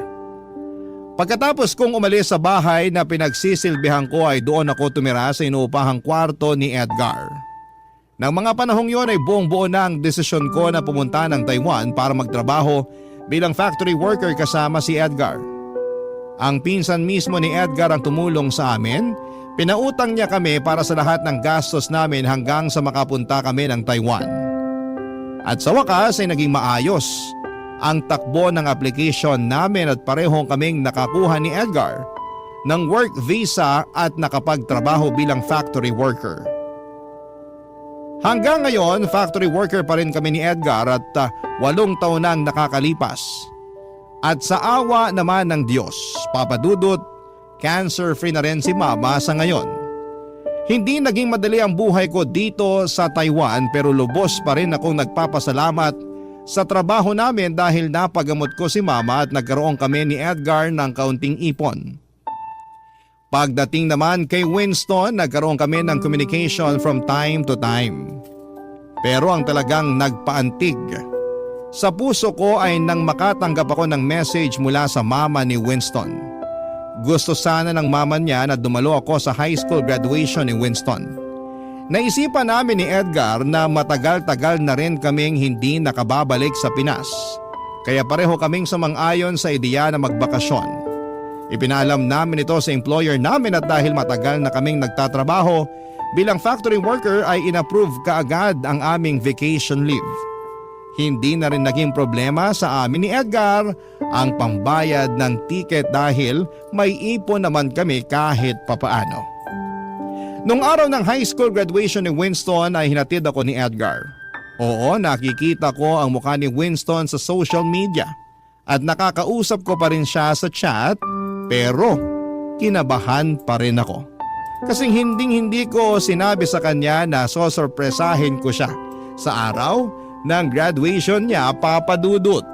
Pagkatapos kong umalis sa bahay na pinagsisilbihan ko ay doon ako tumira sa inuupahang kwarto ni Edgar. Nang mga panahong yon ay buong buo na ang desisyon ko na pumunta ng Taiwan para magtrabaho bilang factory worker kasama si Edgar. Ang pinsan mismo ni Edgar ang tumulong sa amin. Pinautang niya kami para sa lahat ng gastos namin hanggang sa makapunta kami ng Taiwan. At sa wakas ay naging maayos ang takbo ng application namin at parehong kaming nakakuha ni Edgar ng work visa at nakapagtrabaho bilang factory worker. Hanggang ngayon, factory worker pa rin kami ni Edgar at 8 taon nang nakakalipas. At sa awa naman ng Diyos, Papa Dudut, cancer-free na rin si Mama sa ngayon. Hindi naging madali ang buhay ko dito sa Taiwan pero lubos pa rin akong nagpapasalamat sa trabaho namin dahil napagamot ko si Mama at nagkaroon kami ni Edgar ng kaunting ipon. Pagdating naman kay Winston, nagkaroon kami ng communication from time to time. Pero ang talagang nagpaantig sa puso ko ay nang makatanggap ako ng message mula sa mama ni Winston. Gusto sana ng mama niya na dumalo ako sa high school graduation ni Winston. Naisipan namin ni Edgar na matagal-tagal na rin kaming hindi nakababalik sa Pinas. Kaya pareho kaming sumang-ayon sa ideya na magbakasyon. Ipinaalam namin ito sa employer namin at dahil matagal na kaming nagtatrabaho bilang factory worker ay inapprove kaagad ang aming vacation leave. Hindi na rin naging problema sa amin ni Edgar ang pambayad ng tiket dahil may ipon naman kami kahit papaano. Nung araw ng high school graduation ni Winston ay hinatid ako ni Edgar. Oo, nakikita ko ang mukha ni Winston sa social media at nakakausap ko pa rin siya sa chat, pero kinabahan pa rin ako. Kasing hindi ko sinabi sa kanya na sosorpresahin ko siya sa araw ng graduation niya, Papa Dudut.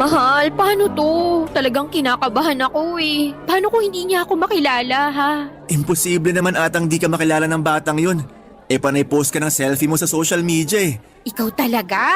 Mahal, paano to? Talagang kinakabahan ako eh. Paano kung hindi niya ako makilala ha? Imposible naman atang di ka makilala ng batang yun. Panay post ka ng selfie mo sa social media eh. Ikaw talaga?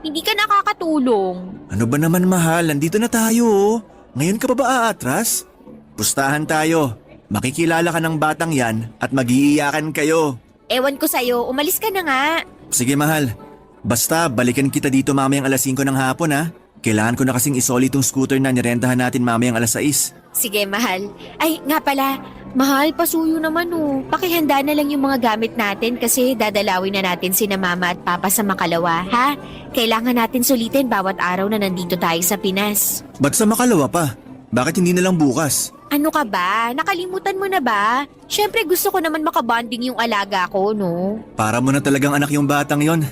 Hindi ka nakakatulong. Ano ba naman mahal, nandito na tayo oh. Ngayon ka pa ba aatras? Pustahan tayo. Makikilala ka ng batang yan at mag-iiyakan kayo. Ewan ko sa'yo, umalis ka na nga. Sige mahal, basta balikan kita dito mamayang alas 5 ng hapon ha. Kailangan ko na kasing isoli itong scooter na nirentahan natin mamayang alas 6. Sige, mahal. Ay, nga pala. Mahal, pasuyo naman oh. Pakihanda na lang yung mga gamit natin kasi dadalawin na natin sina mama at papa sa Makalawa, ha? Kailangan natin sulitin bawat araw na nandito tayo sa Pinas. Ba't sa Makalawa pa? Bakit hindi na lang bukas? Ano ka ba? Nakalimutan mo na ba? Siyempre gusto ko naman makabonding yung alaga ko, no? Para mo na talagang anak yung batang yon.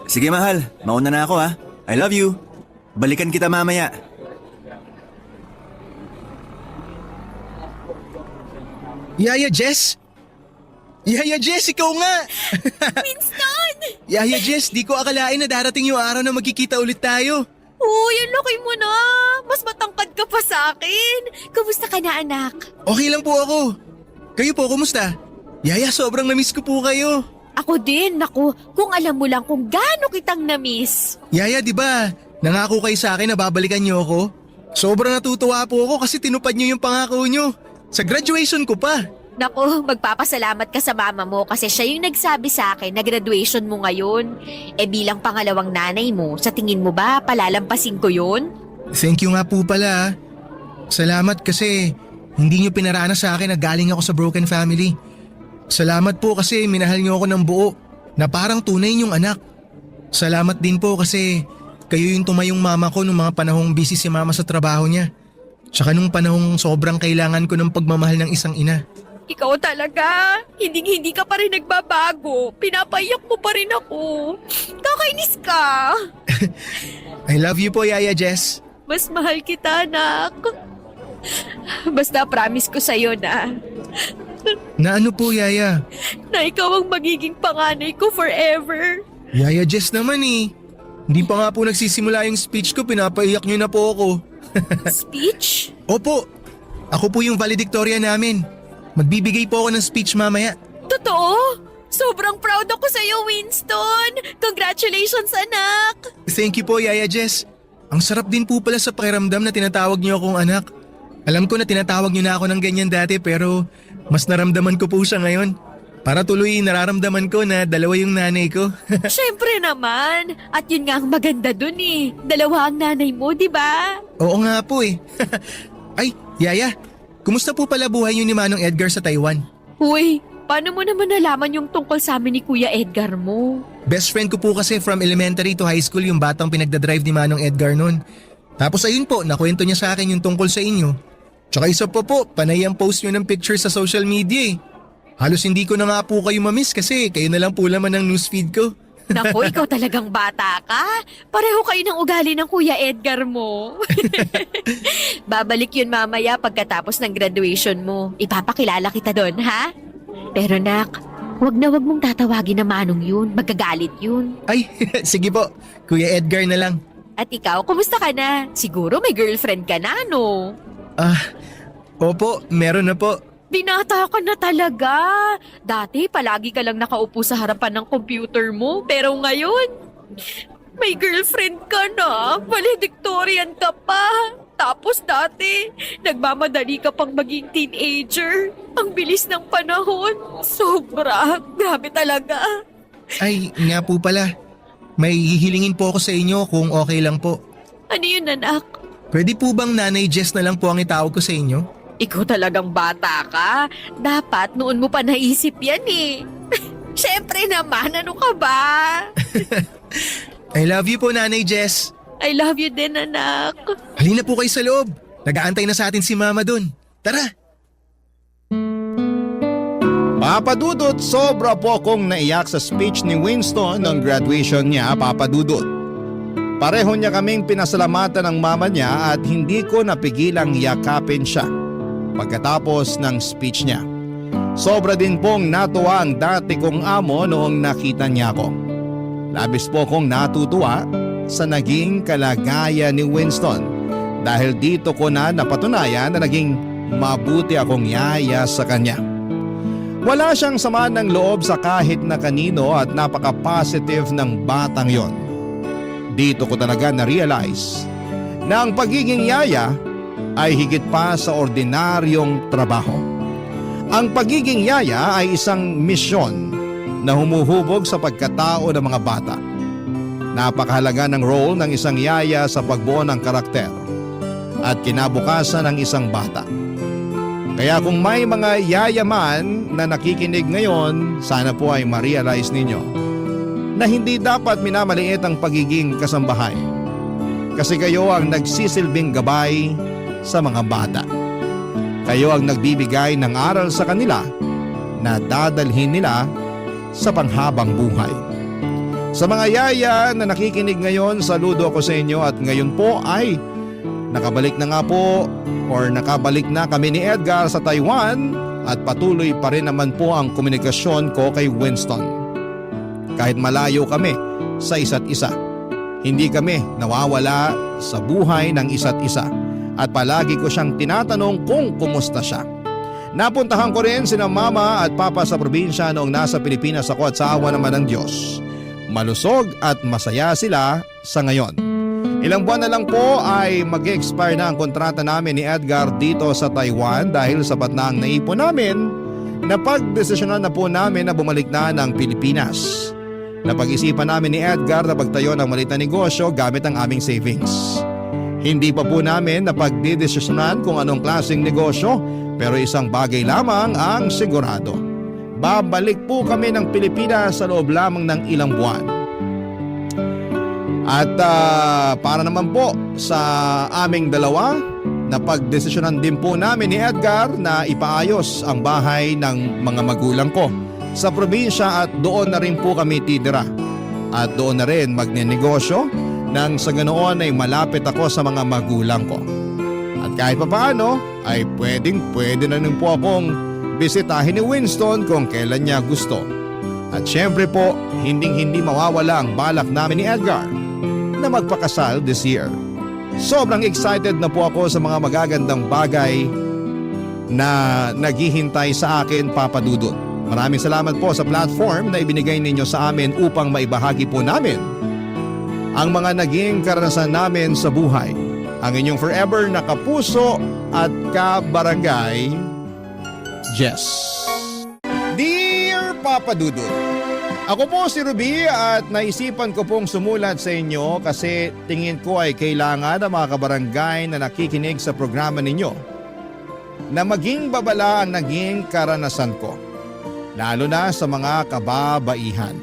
Sige mahal, mauna na ako ha. I love you. Balikan kita mamaya. Yaya Jess? Yaya Jess, ikaw nga! Winston! Yaya Jess, di ko akalain na darating yung araw na magkikita ulit tayo. Uy, ang laki mo na! Mas matangkad ka pa sa akin! Kamusta ka na, anak? Okay lang po ako. Kayo po, kumusta? Yaya, sobrang namiss ko po kayo. Ako din, naku. Kung alam mo lang kung gaano kitang namiss. Yaya, di ba? Nangako kayo sa akin na babalikan niyo ako. Sobrang natutuwa po ako kasi tinupad niyo yung pangako niyo. Sa graduation ko pa. Naku, magpapasalamat ka sa mama mo kasi siya yung nagsabi sa akin na graduation mo ngayon. Bilang pangalawang nanay mo, sa tingin mo ba palalampasin ko yun? Thank you nga po pala. Salamat kasi hindi niyo pinaranas sa akin na galing ako sa broken family. Salamat po kasi minahal niyo ako ng buo na parang tunay niyong anak. Salamat din po kasi kayo yung tumayong mama ko nung mga panahong busy si mama sa trabaho niya. Tsaka nung panahong sobrang kailangan ko ng pagmamahal ng isang ina. Ikaw talaga. Hindi ka pa rin nagbabago. Pinapaiyak mo pa rin ako. Kakainis ka. I love you po, Yaya Jess. Mas mahal kita, anak. Basta promise ko sa'yo na Na ano po, Yaya? ikaw ang magiging panganay ko forever. Yaya Jess naman eh. Hindi pa nga po nagsisimula yung speech ko, pinapaiyak niyo na po ako. Speech? Opo, ako po yung valedictorian namin. Magbibigay po ako ng speech mamaya. Totoo? Sobrang proud ako sa'yo, Winston. Congratulations, anak. Thank you po, Yaya Jess. Ang sarap din po pala sa pakiramdam na tinatawag niyo akong anak. Alam ko na tinatawag niyo na ako ng ganyan dati pero mas naramdaman ko po siya ngayon. Para tuloy nararamdaman ko na dalawa yung nanay ko. Siyempre naman. At yun nga ang maganda dun eh. Dalawa ang nanay mo, di ba? Oo nga po eh. Ay, Yaya, kumusta po pala buhay niyo ni Manong Edgar sa Taiwan? Uy, paano mo naman nalaman yung tungkol sa amin ni Kuya Edgar mo? Best friend ko po kasi from elementary to high school yung batang pinagdadrive ni Manong Edgar noon. Tapos ayun po, nakwento niya sa akin yung tungkol sa inyo. Tsaka isa pa po, panay ang post niyo ng picture sa social media eh. Halos hindi ko na nga po kayo mamiss kasi kayo na lang po laman ng newsfeed ko. Naku, ikaw talagang bata ka. Pareho kayo ng ugali ng Kuya Edgar mo. Babalik yun mamaya pagkatapos ng graduation mo. Ipapakilala kita doon, ha? Pero nak, wag mong tatawagin na Manong yun. Magkagalit yun. Ay, sige po, Kuya Edgar na lang. At ikaw, kumusta ka na? Siguro may girlfriend ka na, no? Opo, meron na po. Binata ka na talaga. Dati, palagi ka lang nakaupo sa harapan ng computer mo. Pero ngayon, may girlfriend ka na. Valedictorian ka pa. Tapos dati, nagmamadali ka pang maging teenager. Ang bilis ng panahon. Sobra. Grabe talaga. Ay, nga po pala. May hihilingin po ako sa inyo kung okay lang po. Ano yun, anak? Pwede po bang Nanay Jess na lang po ang itawag ko sa inyo? Ikaw talagang bata ka. Dapat noon mo pa naisip yan eh. Siyempre naman, ano ka ba? I love you po, Nanay Jess. I love you din, anak. Halina po kayo sa loob. Nag-aantay na sa atin si Mama dun. Tara. Papa Dudut, sobra po akong naiyak sa speech ni Winston noong graduation niya, Papa Dudut. Pareho niya kaming pinasalamatan ng mama niya at hindi ko napigilang yakapin siya pagkatapos ng speech niya. Sobra din pong natuwa ang dati kong amo noong nakita niya ako. Labis po akong natutuwa sa naging kalagayan ni Winston dahil dito ko na napatunayan na naging mabuti akong yaya sa kanya. Wala siyang sama ng loob sa kahit na kanino at napaka-positive ng batang yon. Dito ko talaga na-realize na ang pagiging yaya ay higit pa sa ordinaryong trabaho. Ang pagiging yaya ay isang misyon na humuhubog sa pagkatao ng mga bata. Napakahalaga ng role ng isang yaya sa pagbuo ng karakter at kinabukasan ng isang bata. Kaya kung may mga yayaman na nakikinig ngayon, sana po ay ma-realize ninyo na hindi dapat minamaliit ang pagiging kasambahay. Kasi kayo ang nagsisilbing gabay sa mga bata. Kayo ang nagbibigay ng aral sa kanila na dadalhin nila sa panghabang buhay. Sa mga yaya na nakikinig ngayon, saludo ako sa inyo at ngayon po ay nakabalik na kami ni Edgar sa Taiwan at patuloy pa rin naman po ang komunikasyon ko kay Winston. Kahit malayo kami sa isa't isa, hindi kami nawawala sa buhay ng isa't isa at palagi ko siyang tinatanong kung kumusta siya. Napuntahan ko rin sina mama at papa sa probinsya noong nasa Pilipinas ako at sa awa naman ng Diyos. Malusog at masaya sila sa ngayon. Ilang buwan na lang po ay mag-expire na ang kontrata namin ni Edgar dito sa Taiwan dahil sapat na ang naipon namin na pagdesisyonan na po namin na bumalik na ng Pilipinas. Napag-isipan namin ni Edgar na pagtayo ng maliit na negosyo gamit ang aming savings. Hindi pa po namin napagdidesisyonan kung anong klaseng negosyo pero isang bagay lamang ang sigurado. Babalik po kami ng Pilipinas sa loob lamang ng ilang buwan. At para naman po sa aming dalawa, napagdesisyonan din po namin ni Edgar na ipaayos ang bahay ng mga magulang ko sa probinsya at doon na rin po kami titira. At doon na rin magnenegosyo nang sa ganoon ay malapit ako sa mga magulang ko. At kahit papaano ay pwede na rin po akong bisitahin ni Winston kung kailan niya gusto. At syempre po, hindi mawawala ang balak namin ni Edgar na magpakasal this year. Sobrang excited na po ako sa mga magagandang bagay na naghihintay sa akin, Papa Dudut. Maraming salamat po sa platform na ibinigay ninyo sa amin upang maibahagi po namin ang mga naging karanasan namin sa buhay. Ang inyong forever na kapuso at kabarangay, Jess. Dear Papa Dudut, ako po si Ruby at naisipan ko pong sumulat sa inyo kasi tingin ko ay kailangan ng mga kabarangay na nakikinig sa programa ninyo na maging babala ang naging karanasan ko, lalo na sa mga kababaihan.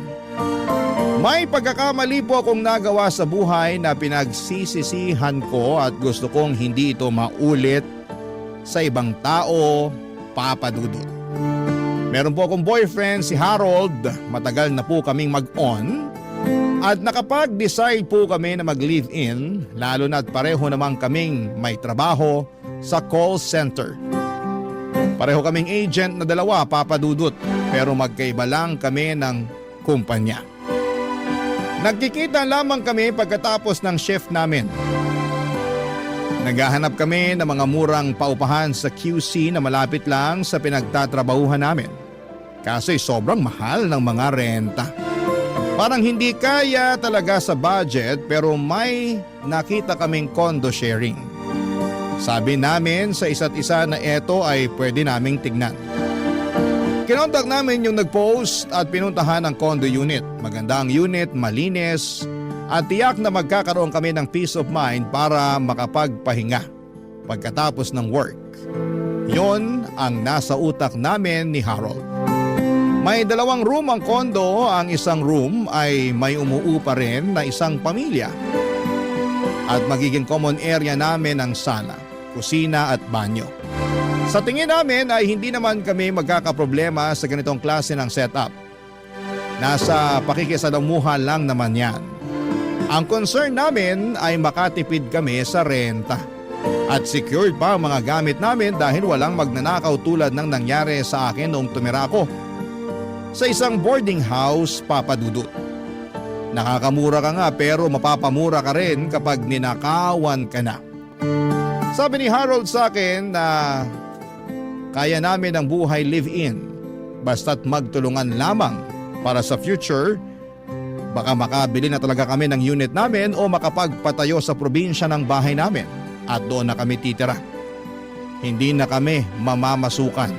May pagkakamali po akong nagawa sa buhay na pinagsisisihan ko at gusto kong hindi ito maulit sa ibang tao, Papa Dudut. Meron po akong boyfriend, si Harold. Matagal na po kaming mag-on. At nakapag-decide po kami na mag-live-in, lalo na't pareho naman kaming may trabaho sa call center. Pareho kaming agent na dalawa, Papa Dudut, pero magkaiba lang kami ng kumpanya. Nagkikita lamang kami pagkatapos ng shift namin. Naghahanap kami ng mga murang paupahan sa QC na malapit lang sa pinagtatrabahuhan namin. Kasi sobrang mahal ng mga renta. Parang hindi kaya talaga sa budget pero may nakita kaming condo sharing. Sabi namin sa isa't isa na eto ay pwede naming tignan. Kinontak namin yung nag-post at pinuntahan ang condo unit. Maganda ang unit, malinis at tiyak na magkakaroon kami ng peace of mind para makapagpahinga pagkatapos ng work. Yon ang nasa utak namin ni Harold. May 2 room ang kondo, ang isang room ay may umuupa rin na isang pamilya. At magiging common area namin ang sala, kusina at banyo. Sa tingin namin ay hindi naman kami magkakaproblema sa ganitong klase ng setup. Nasa pakikisalamuha lang naman yan. Ang concern namin ay makatipid kami sa renta. At secured pa ang mga gamit namin dahil walang magnanakaw tulad ng nangyari sa akin noong tumira ako sa isang boarding house, Papa Dudut. Nakakamura ka nga pero mapapamura ka rin kapag ninakawan ka na. Sabi ni Harold sa akin na kaya namin ang buhay live-in basta't magtulungan lamang para sa future. Baka makabili na talaga kami ng unit namin o makapagpatayo sa probinsya ng bahay namin at doon na kami titira. Hindi na kami mamamasukan.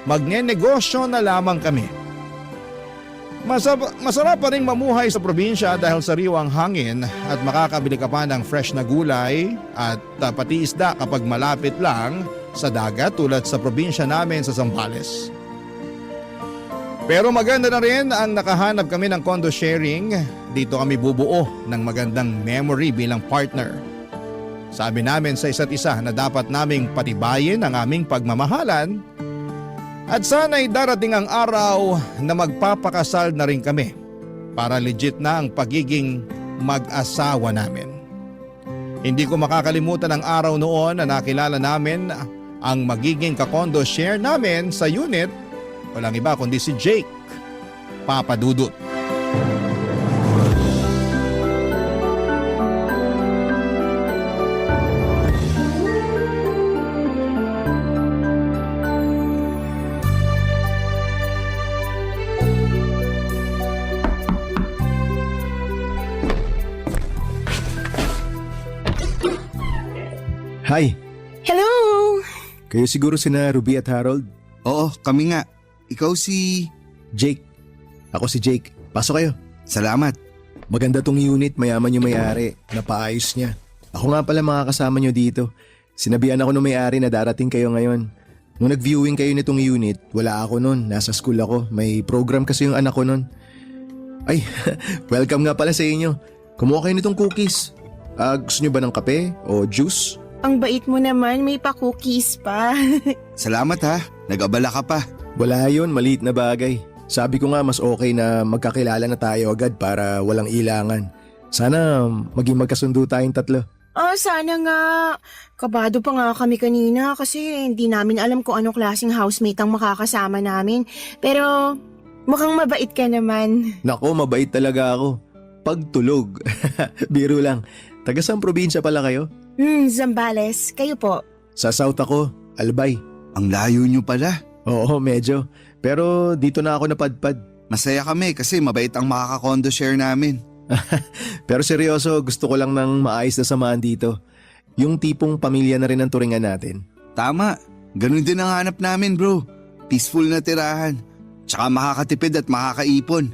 Magnenegosyo na lamang kami. Masarap pa rin mamuhay sa probinsya dahil sariwang hangin at makakabili ka pa ng fresh na gulay at pati isda kapag malapit lang sa dagat tulad sa probinsya namin sa Zambales. Pero maganda na rin ang nakahanap kami ng condo sharing. Dito kami bubuo ng magandang memory bilang partner. Sabi namin sa isa't isa na dapat naming patibayin ang aming pagmamahalan at sana'y darating ang araw na magpapakasal na rin kami para legit na ang pagiging mag-asawa namin. Hindi ko makakalimutan ang araw noon na nakilala namin ang magiging kakondo share namin sa unit. Walang iba kundi si Jake, Papa Dudut. Hi! Hello! Kayo siguro sina Ruby at Harold? Oo, kami nga. Ikaw si... Jake. Ako si Jake. Pasok kayo. Salamat. Maganda tong unit, mayaman yung may-ari. Napaayos niya. Ako nga pala mga kasama nyo dito. Sinabihan ako ng may-ari na darating kayo ngayon. Nung nag-viewing kayo nitong unit, wala ako nun. Nasa school ako. May program kasi yung anak ko nun. Ay, welcome nga pala sa inyo. Kumuha kayo nitong cookies. Gusto nyo ba ng kape o juice? Ang bait mo naman, may pa-cookies pa. Salamat ha. Nag-abala ka pa. Wala yun, maliit na bagay. Sabi ko nga mas okay na magkakilala na tayo agad para walang ilangan. Sana maging magkasundo tayong 3. Sana nga. Kabado pa nga kami kanina kasi hindi namin alam kung anong klaseng housemate ang makakasama namin. Pero mukhang mabait ka naman. Nako, mabait talaga ako. Pagtulog. Biro lang. Taga saan probinsya pala kayo? Zambales. Kayo po? Sa South ako, Albay. Ang layo nyo pala. Oo, medyo. Pero dito na ako napadpad. Masaya kami kasi mabait ang makaka-condo share namin. Pero seryoso, gusto ko lang ng maayos na samahan dito. Yung tipong pamilya na rin ang turingan natin. Tama. Ganun din ang hanap namin bro. Peaceful na tirahan. Tsaka makakatipid at makakaipon.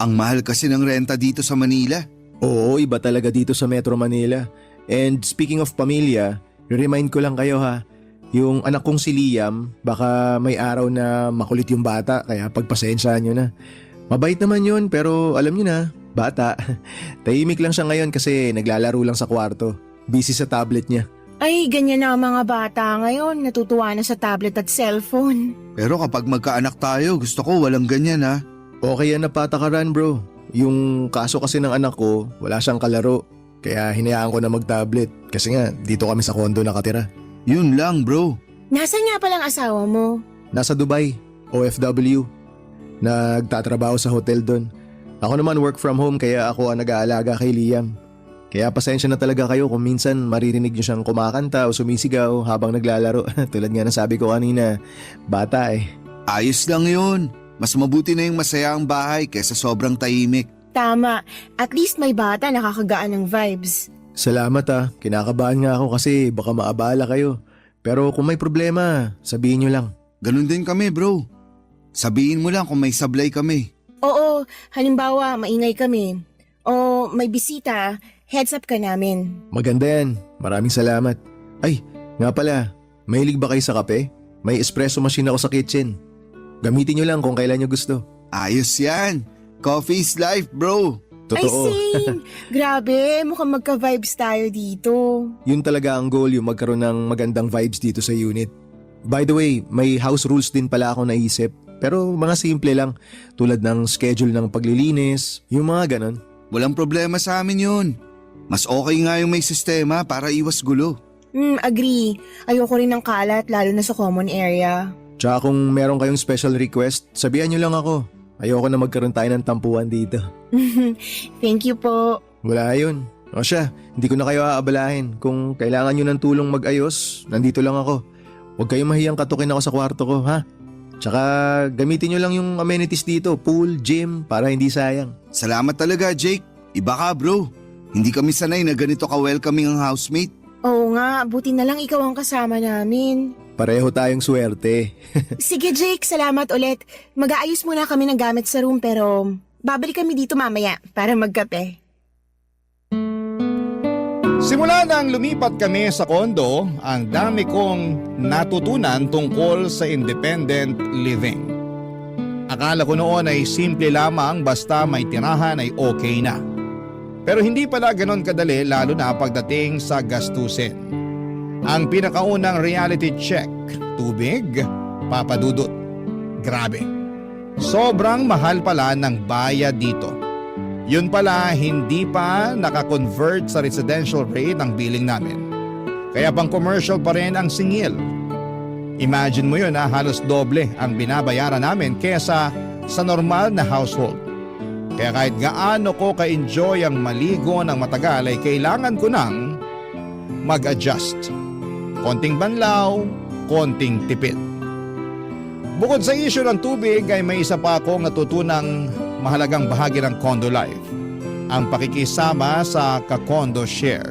Ang mahal kasi ng renta dito sa Manila. Oo, iba talaga dito sa Metro Manila. And speaking of pamilya, remind ko lang kayo ha, yung anak kong si Liam, baka may araw na makulit yung bata kaya pagpasensyahan nyo na. Mabait naman yun pero alam nyo na, bata. Tahimik lang siya ngayon kasi naglalaro lang sa kwarto. Busy sa tablet niya. Ay, ganyan na ang mga bata ngayon. Natutuwa na sa tablet at cellphone. Pero kapag magkaanak tayo, gusto ko walang ganyan ha. Okay yan na patakaran bro. Yung kaso kasi ng anak ko, wala siyang kalaro. Kaya hinayaan ko na mag-tablet kasi nga dito kami sa condo nakatira. Yun lang bro. Nasaan nga palang asawa mo? Nasa Dubai, OFW. Nagtatrabaho sa hotel doon. Ako naman work from home kaya ako ang nag-aalaga kay Liam. Kaya pasensya na talaga kayo kung minsan maririnig niyo siyang kumakanta o sumisigaw habang naglalaro. Tulad nga ng sabi ko kanina, bata eh. Ayos lang yun. Mas mabuti na yung masaya ang bahay kaysa sobrang tahimik. Tama. At least may bata nakakagaan ng vibes. Salamat kinakabahan nga ako kasi baka maabala kayo. Pero kung may problema, sabihin niyo lang. Ganun din kami bro. Sabihin mo lang kung may sablay kami. Oo, halimbawa maingay kami. O may bisita, heads up ka namin. Maganda yan. Maraming salamat. Ay, nga pala, mahilig ba kayo sa kape? May espresso machine ako sa kitchen. Gamitin nyo lang kung kailan nyo gusto. Ayos yan. Coffee is life, bro. Totoo. Ay, same. Grabe, mukhang magka-vibes tayo dito. Yun talaga ang goal, yung magkaroon ng magandang vibes dito sa unit. By the way, may house rules din pala ako naisip. Pero mga simple lang, tulad ng schedule ng paglilinis, yung mga ganon. Walang problema sa amin yun. Mas okay nga yung may sistema para iwas gulo. Agree. Ayoko rin ng kalat, lalo na sa common area. Tsaka kung meron kayong special request, sabihan nyo lang ako. Ayoko na magkaroon tayo ng tampuan dito. Thank you po. Wala yun. O siya, hindi ko na kayo aabalahin. Kung kailangan nyo ng tulong mag-ayos, nandito lang ako. Huwag kayong mahiyang katukin ako sa kwarto ko, ha? Tsaka gamitin nyo lang yung amenities dito, pool, gym, para hindi sayang. Salamat talaga, Jake. Iba ka, bro. Hindi kami sanay na ganito ka-welcoming ang housemate. Oo nga, buti na lang ikaw ang kasama namin. Pareho tayong swerte. Sige Jake, salamat ulit. Mag-aayos muna kami ng gamit sa room pero babalik kami dito mamaya para magkape. Simula nang lumipat kami sa kondo, ang dami kong natutunan tungkol sa independent living. Akala ko noon ay simple lamang basta may tirahan ay okay na. Pero hindi pala ganon kadali lalo na pagdating sa gastusin. Ang pinakaunang reality check, tubig, papadudot. Grabe. Sobrang mahal pala ng bayad dito. Yun pala hindi pa nakakonvert sa residential rate ang billing namin. Kaya pang commercial pa rin ang singil. Imagine mo yun halos doble ang binabayaran namin kesa sa normal na household. Kaya kahit gaano ko ka-enjoy ang maligo ng matagal ay kailangan ko nang mag-adjust. Konting banlaw, konting tipid. Bukod sa issue ng tubig ay may isa pa akong natutunang mahalagang bahagi ng condo life. Ang pakikisama sa ka-condo share.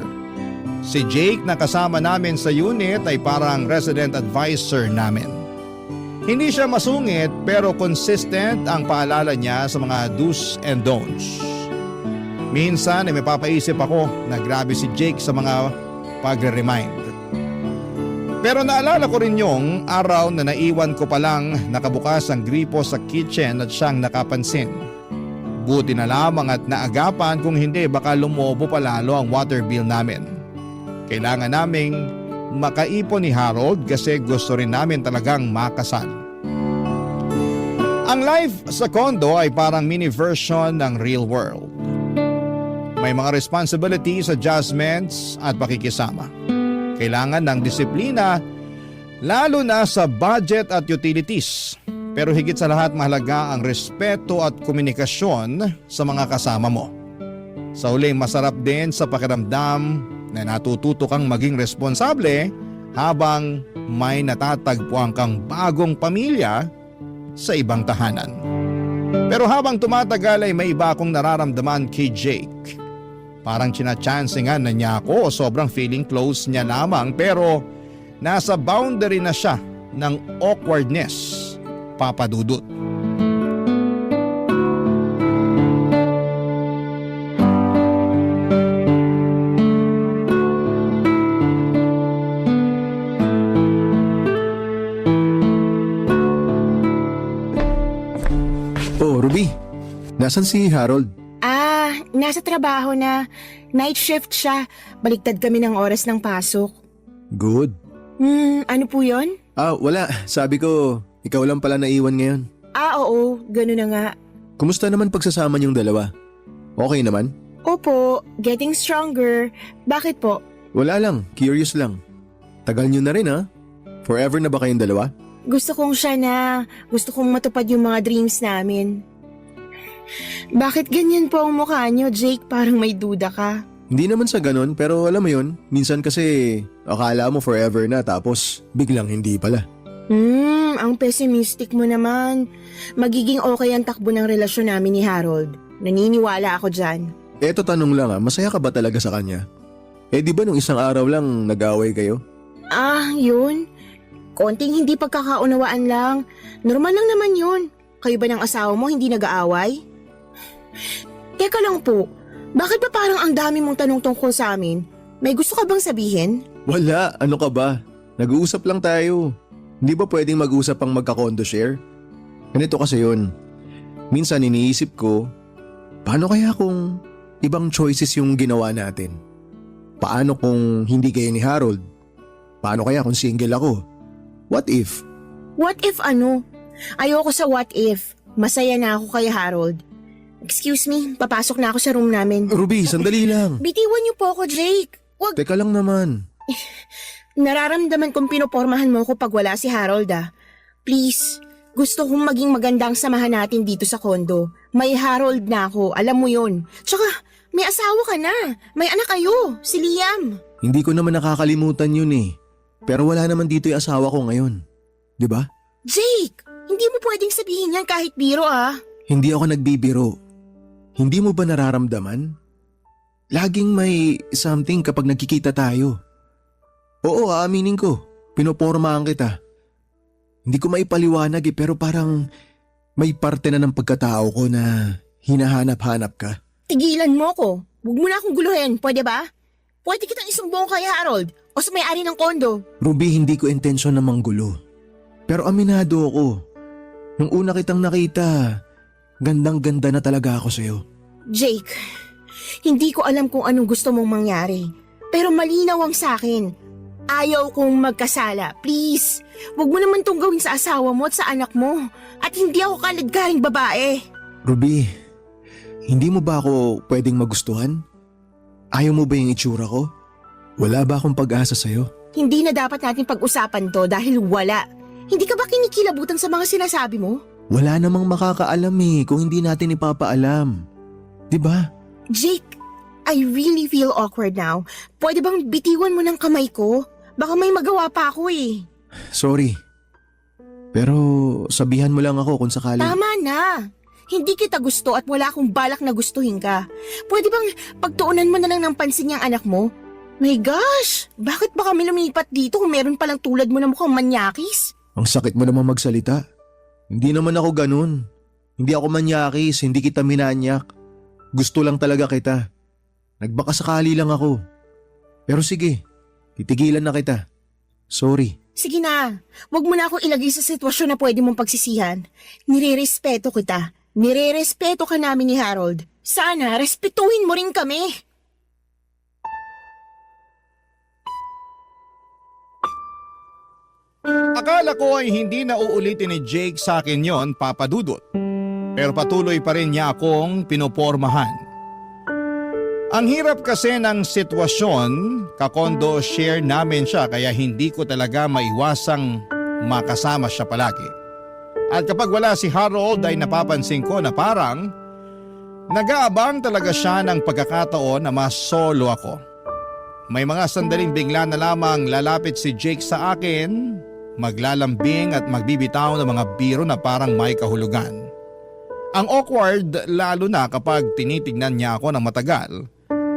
Si Jake na kasama namin sa unit ay parang resident advisor namin. Hindi siya masungit pero consistent ang paalala niya sa mga do's and don'ts. Minsan ay may papaisip ako na grabe si Jake sa mga pagre-remind. Pero naalala ko rin yung araw na naiwan ko palang nakabukas ang gripo sa kitchen at siyang nakapansin. Buti na lamang at naagapan kung hindi baka lumobo pa lalo ang water bill namin. Kailangan naming makaipon ni Harold kasi gusto rin namin talagang makasal. Ang life sa condo ay parang mini version ng real world. May mga responsibilities, adjustments at pakikisama. Kailangan ng disiplina lalo na sa budget at utilities. Pero higit sa lahat mahalaga ang respeto at komunikasyon sa mga kasama mo. Sa huli masarap din sa pakiramdam na natututo kang maging responsable habang may natatagpuan kang bagong pamilya sa ibang tahanan. Pero habang tumatagal ay may iba akong nararamdaman kay Jake. Parang chinachansingan na niya ako o sobrang feeling close niya lamang pero nasa boundary na siya ng awkwardness, papadudot. Oh, Ruby, nasan si Harold? Nasa trabaho na. Night shift siya. Baliktad kami ng oras ng pasok. Good. Ano po yon? Wala. Sabi ko, ikaw lang pala naiwan ngayon. Oo, gano'n na nga. Kumusta naman pagsasama niyong dalawa? Okay naman? Opo, getting stronger. Bakit po? Wala lang, curious lang. Tagal niyo na rin ha? Forever na ba kayong dalawa? Gusto kong siya na. Gusto kong matupad yung mga dreams namin. Bakit ganyan po ang mukha niyo, Jake? Parang may duda ka. Hindi naman sa ganun, pero alam mo yun, minsan kasi akala mo forever na tapos biglang hindi pala. Ang pessimistic mo naman. Magiging okay ang takbo ng relasyon namin ni Harold. Naniniwala ako dyan. Eto tanong lang masaya ka ba talaga sa kanya? Di ba nung isang araw lang nag-away kayo? Yun. Konting hindi pagkakaunawaan lang. Normal lang naman yun. Kayo ba ng asawa mo hindi nag-aaway? Teka lang po, bakit ba parang ang dami mong tanong tungkol sa amin? May gusto ka bang sabihin? Wala, ano ka ba? Nag-uusap lang tayo. Hindi ba pwedeng mag-usap ang magka-condo share? Ganito kasi yun. Minsan iniisip ko, paano kaya kung ibang choices yung ginawa natin? Paano kung hindi kayo ni Harold? Paano kaya kung single ako? What if? What if ano? Ayoko sa what if. Masaya na ako kay Harold. Excuse me, papasok na ako sa room namin. Ruby, sandali lang. Bitiwan niyo po ako, Jake. Wag. Teka lang naman. Nararamdaman kong pinopormahan mo ako pag wala si Harold Please, gusto kong maging magandang samahan natin dito sa kondo. May Harold na ako, alam mo yon. Tsaka, may asawa ka na. May anak kayo, si Liam. Hindi ko naman nakakalimutan yun eh. Pero wala naman dito yung asawa ko ngayon. 'Di ba? Jake, hindi mo pwedeng sabihin yan kahit biro Hindi ako nagbibiro. Hindi mo ba nararamdaman? Laging may something kapag nagkikita tayo. Oo, aaminin ko. Pinopormahan kita. Hindi ko maipaliwanag pero parang may parte na ng pagkatao ko na hinahanap-hanap ka. Tigilan mo ko. Huwag mo na akong guluhin, pwede ba? Pwede kitang isumbong kay Harold o sa may-ari ng kondo. Ruby, hindi ko intensyon na manggulo. Pero aminado ako. Nung una kitang nakita, gandang-ganda na talaga ako sa'yo. Jake, hindi ko alam kung anong gusto mong mangyari. Pero malinaw ang sakin. Ayaw kong magkasala. Please, wag mo naman tong gawin sa asawa mo at sa anak mo. At hindi ako kaladkaring babae. Ruby, hindi mo ba ako pwedeng magustuhan? Ayaw mo ba yung itsura ko? Wala ba akong pag-asa sa'yo? Hindi na dapat natin pag-usapan to dahil wala. Hindi ka ba kinikilabutan sa mga sinasabi mo? Wala namang makakaalam kung hindi natin ipapaalam. 'Di ba? Jake, I really feel awkward now. Pwede bang bitiwan mo ng kamay ko? Baka may magawa pa ako Sorry. Pero sabihan mo lang ako kung sakali. Tama na. Hindi kita gusto at wala akong balak na gustuhin ka. Pwede bang pagtuunan mo na lang ng pansin yung anak mo? My gosh! Bakit ba kami lumipat dito kung meron palang tulad mo na mukhang manyakis? Ang sakit mo naman magsalita. Hindi naman ako ganun. Hindi ako manyakis, hindi kita minanyak. Gusto lang talaga kita. Nagbakasakali lang ako. Pero sige, titigilan na kita. Sorry. Sige na, wag mo na ako ilagay sa sitwasyon na pwede mong pagsisihan. Nirerespeto kita. Nirerespeto ka namin ni Harold. Sana, respetuhin mo rin kami. Akala ko ay hindi na uulitin ni Jake sa akin yon, Papa Dudut. Pero patuloy pa rin niya akong pinopormahan. Ang hirap kasi ng sitwasyon, kakondo share namin siya kaya hindi ko talaga maiwasang makasama siya palagi. At kapag wala si Harold ay napapansin ko na parang nag-aabang talaga siya ng pagkakataon na mas solo ako. May mga sandaling bigla na lamang lalapit si Jake sa akin, maglalambing at magbibitaw ng mga biro na parang may kahulugan. Ang awkward lalo na kapag tinitignan niya ako ng matagal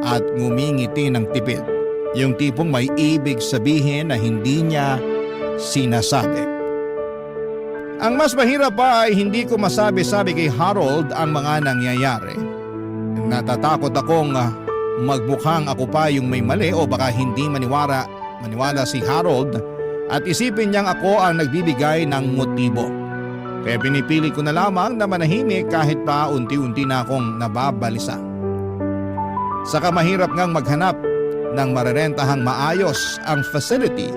at ngumingiti ng tipid. Yung tipong may ibig sabihin na hindi niya sinasabi. Ang mas mahirap pa ay hindi ko masabi-sabi kay Harold ang mga nangyayari. Natatakot akong magmukhang ako pa yung may mali o baka hindi maniwala si Harold at isipin niyang ako ang nagbibigay ng motibo. Kaya pinipili ko na lamang na manahimik kahit pa unti-unti na akong nababalisa. Saka mahirap ngang maghanap ng marerentahang maayos ang facility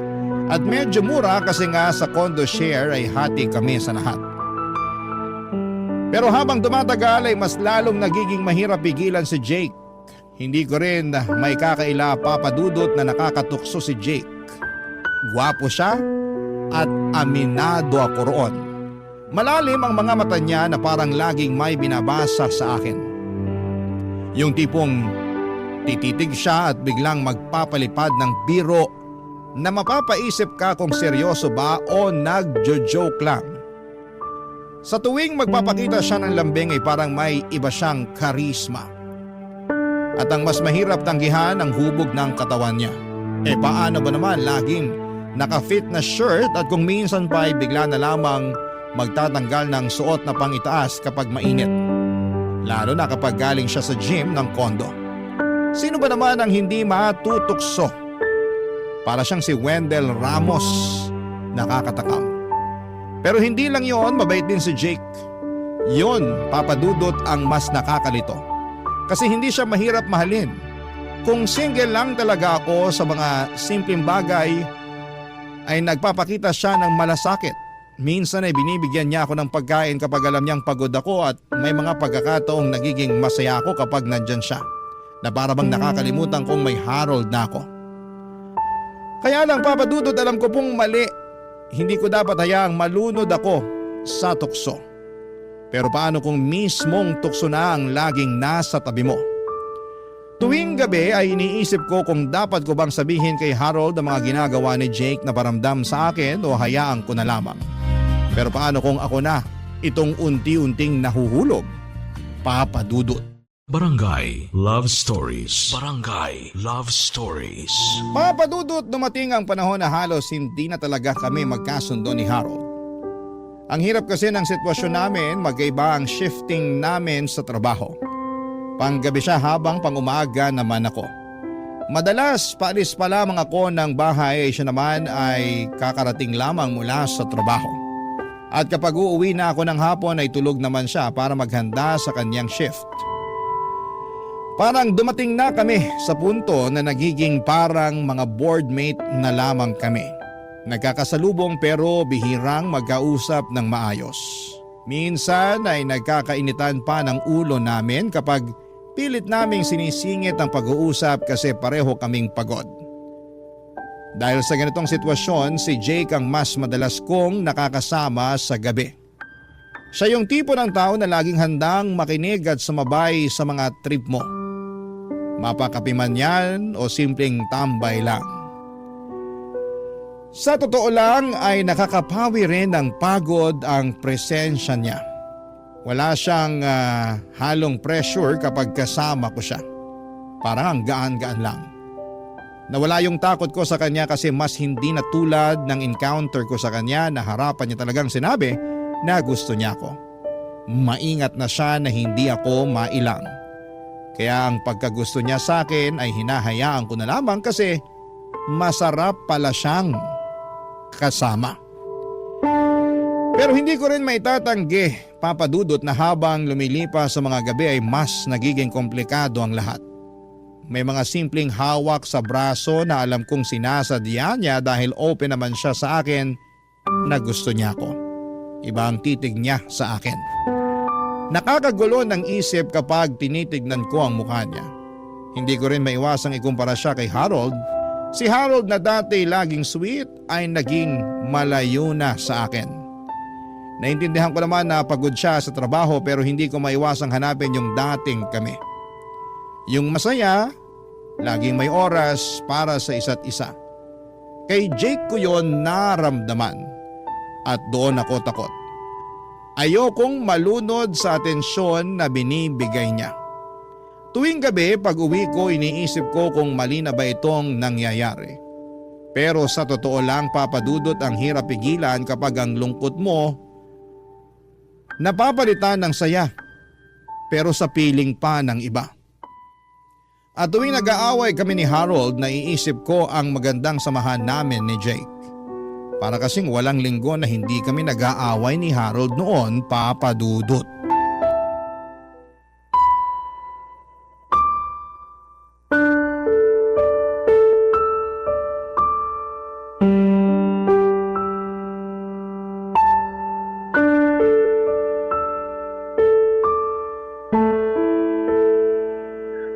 at medyo mura kasi nga sa condo share ay hati kami sa lahat. Pero habang dumatagal ay mas lalong nagiging mahirap pigilan si Jake. Hindi ko rin may kakaila papadudot na nakakatukso si Jake. Gwapo siya at aminado ako roon. Malalim ang mga mata niya na parang laging may binabasa sa akin. Yung tipong tititig siya at biglang magpapalipad ng biro na mapapaisip ka kung seryoso ba o nagjo-joke lang. Sa tuwing magpapakita siya ng lambing ay parang may iba siyang karisma. At ang mas mahirap tanggihan ang hubog ng katawan niya. Paano ba naman laging naka-fit na shirt at kung minsan pa ay bigla na lamang magtatanggal ng suot na pangitaas kapag mainit. Lalo na kapag galing siya sa gym ng kondo. Sino ba naman ang hindi matutukso? Para siyang si Wendell Ramos, nakakatakam. Pero hindi lang yon, mabait din si Jake. Yon, Papa Dudut, ang mas nakakalito. Kasi hindi siya mahirap mahalin. Kung single lang talaga ako sa mga simpleng bagay, ay nagpapakita siya ng malasakit. Minsan ay binibigyan niya ako ng pagkain kapag alam niyang pagod ako, at may mga pagkakataong nagiging masaya ako kapag nandyan siya, na para bang nakakalimutan kong may Harold na ako. Kaya lang, Papa Dudut, alam ko pong mali. Hindi ko dapat hayaang malunod ako sa tukso. Pero paano kung mismong tukso na ang laging nasa tabi mo? Tuwing gabi ay iniisip ko kung dapat ko bang sabihin kay Harold ang mga ginagawa ni Jake na paramdam sa akin o hayaan ko na lamang. Pero paano kung ako na itong unti-unting nahuhulog? Papa Dudut. Barangay Love Stories. Barangay Love Stories. Papa Dudut, dumating ang panahon na halos hindi na talaga kami magkasundo ni Harold. Ang hirap kasi ng sitwasyon namin, magkaiba ang shifting namin sa trabaho. Panggabi siya habang pangumaga naman ako. Madalas paalis pa lamang ako ng bahay, siya naman ay kakarating lamang mula sa trabaho. At kapag uuwi na ako ng hapon ay tulog naman siya para maghanda sa kanyang shift. Parang dumating na kami sa punto na nagiging parang mga boardmate na lamang kami. Nagkakasalubong pero bihirang magkausap ng maayos. Minsan ay nagkakainitan pa ng ulo namin kapag pilit naming sinisingit ang pag-uusap kasi pareho kaming pagod. Dahil sa ganitong sitwasyon, si Jake ang mas madalas kong nakakasama sa gabi. Siya yung tipo ng tao na laging handang makinig at sumabay sa mga trip mo. Mapakapi man yan o simpleng tambay lang. Sa totoo lang ay nakakapawi rin ng pagod ang presensya niya. Wala siyang halong pressure kapag kasama ko siya. Parang ang gaan-gaan lang. Nawala yung takot ko sa kanya kasi mas hindi na tulad ng encounter ko sa kanya na harapan niya talagang sinabi na gusto niya ako. Maingat na siya na hindi ako mailang. Kaya ang pagkagusto niya sa akin ay hinahayaan ko na lamang kasi masarap pala siyang kasama. Pero hindi ko rin maitatanggi, Papa Dudut, na habang lumilipas sa mga gabi ay mas nagiging komplikado ang lahat. May mga simpleng hawak sa braso na alam kong sinasadya niya dahil open naman siya sa akin na gusto niya ako. Iba ang titig niya sa akin. Nakakagulo ng isip kapag tinitignan ko ang mukha niya. Hindi ko rin maiwasang ikumpara siya kay Harold. Si Harold na dati laging sweet ay naging malayo na sa akin. Naintindihan ko naman na pagod siya sa trabaho pero hindi ko maiwasang hanapin yung dating kami. Yung masaya, laging may oras para sa isa't isa. Kay Jake ko yon naramdaman at doon ako takot. Ayokong malunod sa atensyon na binibigay niya. Tuwing gabi pag uwi ko iniisip ko kung mali na ba itong nangyayari. Pero sa totoo lang, Papa Dudut, ang hirap pigilan kapag ang lungkot mo napapalitan ng saya pero sa piling pa ng iba. At tuwing nag-aaway kami ni Harold, naiisip ko ang magandang samahan namin ni Jake. Para kasing walang linggo na hindi kami nag-aaway ni Harold noon, Papa Dudut.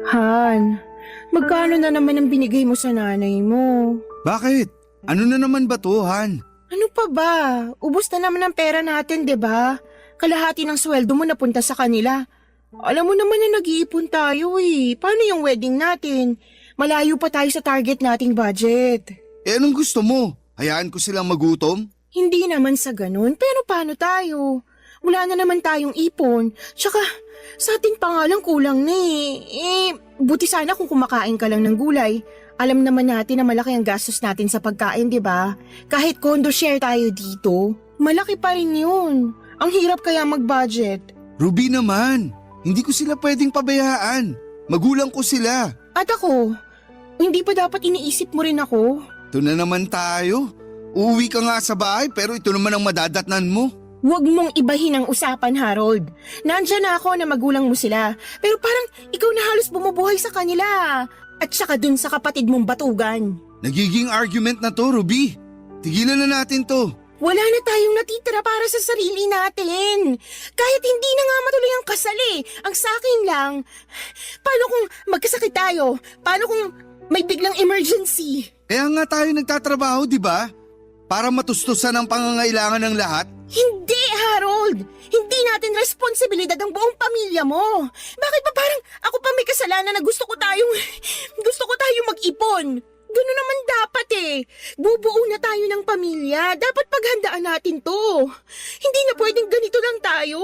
Han, magkano na naman ang binigay mo sa nanay mo? Bakit? Ano na naman ba to, Han? Ano pa ba? Ubus na naman ang pera natin, 'di ba? Kalahati ng sweldo mo napunta sa kanila. Alam mo naman na nag-iipon tayo eh. Paano yung wedding natin? Malayo pa tayo sa target nating budget. Eh anong gusto mo? Hayaan ko silang magutom? Hindi naman sa ganun, pero paano tayo? Wala na naman tayong ipon. Tsaka, sa ating pangalang kulang na eh. Buti sana kung kumakain ka lang ng gulay. Alam naman natin na malaki ang gastos natin sa pagkain, di ba? Kahit condo share tayo dito, malaki pa rin yun. Ang hirap kaya mag-budget. Ruby naman, hindi ko sila pwedeng pabayaan. Magulang ko sila. At ako, hindi pa dapat iniisip mo rin ako? Ito na naman tayo. Uuwi ka nga sa bahay pero ito naman ang madadatnan mo. Huwag mong ibahin ang usapan, Harold. Nandyan na ako na magulang mo sila. Pero parang ikaw na halos bumubuhay sa kanila. At saka dun sa kapatid mong batugan. Nagiging argument na to, Ruby. Tigilan na natin to. Wala na tayong natitira para sa sarili natin. Kahit hindi na nga matuloy ang kasal eh. Ang sa akin lang, paano kung magkasakit tayo? Paano kung may biglang emergency? Kaya nga tayo nagtatrabaho, di ba? Para matustusan ang pangangailangan ng lahat. Hindi, Harold! Hindi natin responsibilidad ang buong pamilya mo. Bakit ba parang ako pa may kasalanan na gusto ko tayong mag-ipon? Gano'n naman dapat eh. Bubuo na tayo ng pamilya. Dapat paghandaan natin to. Hindi na pwedeng ganito lang tayo.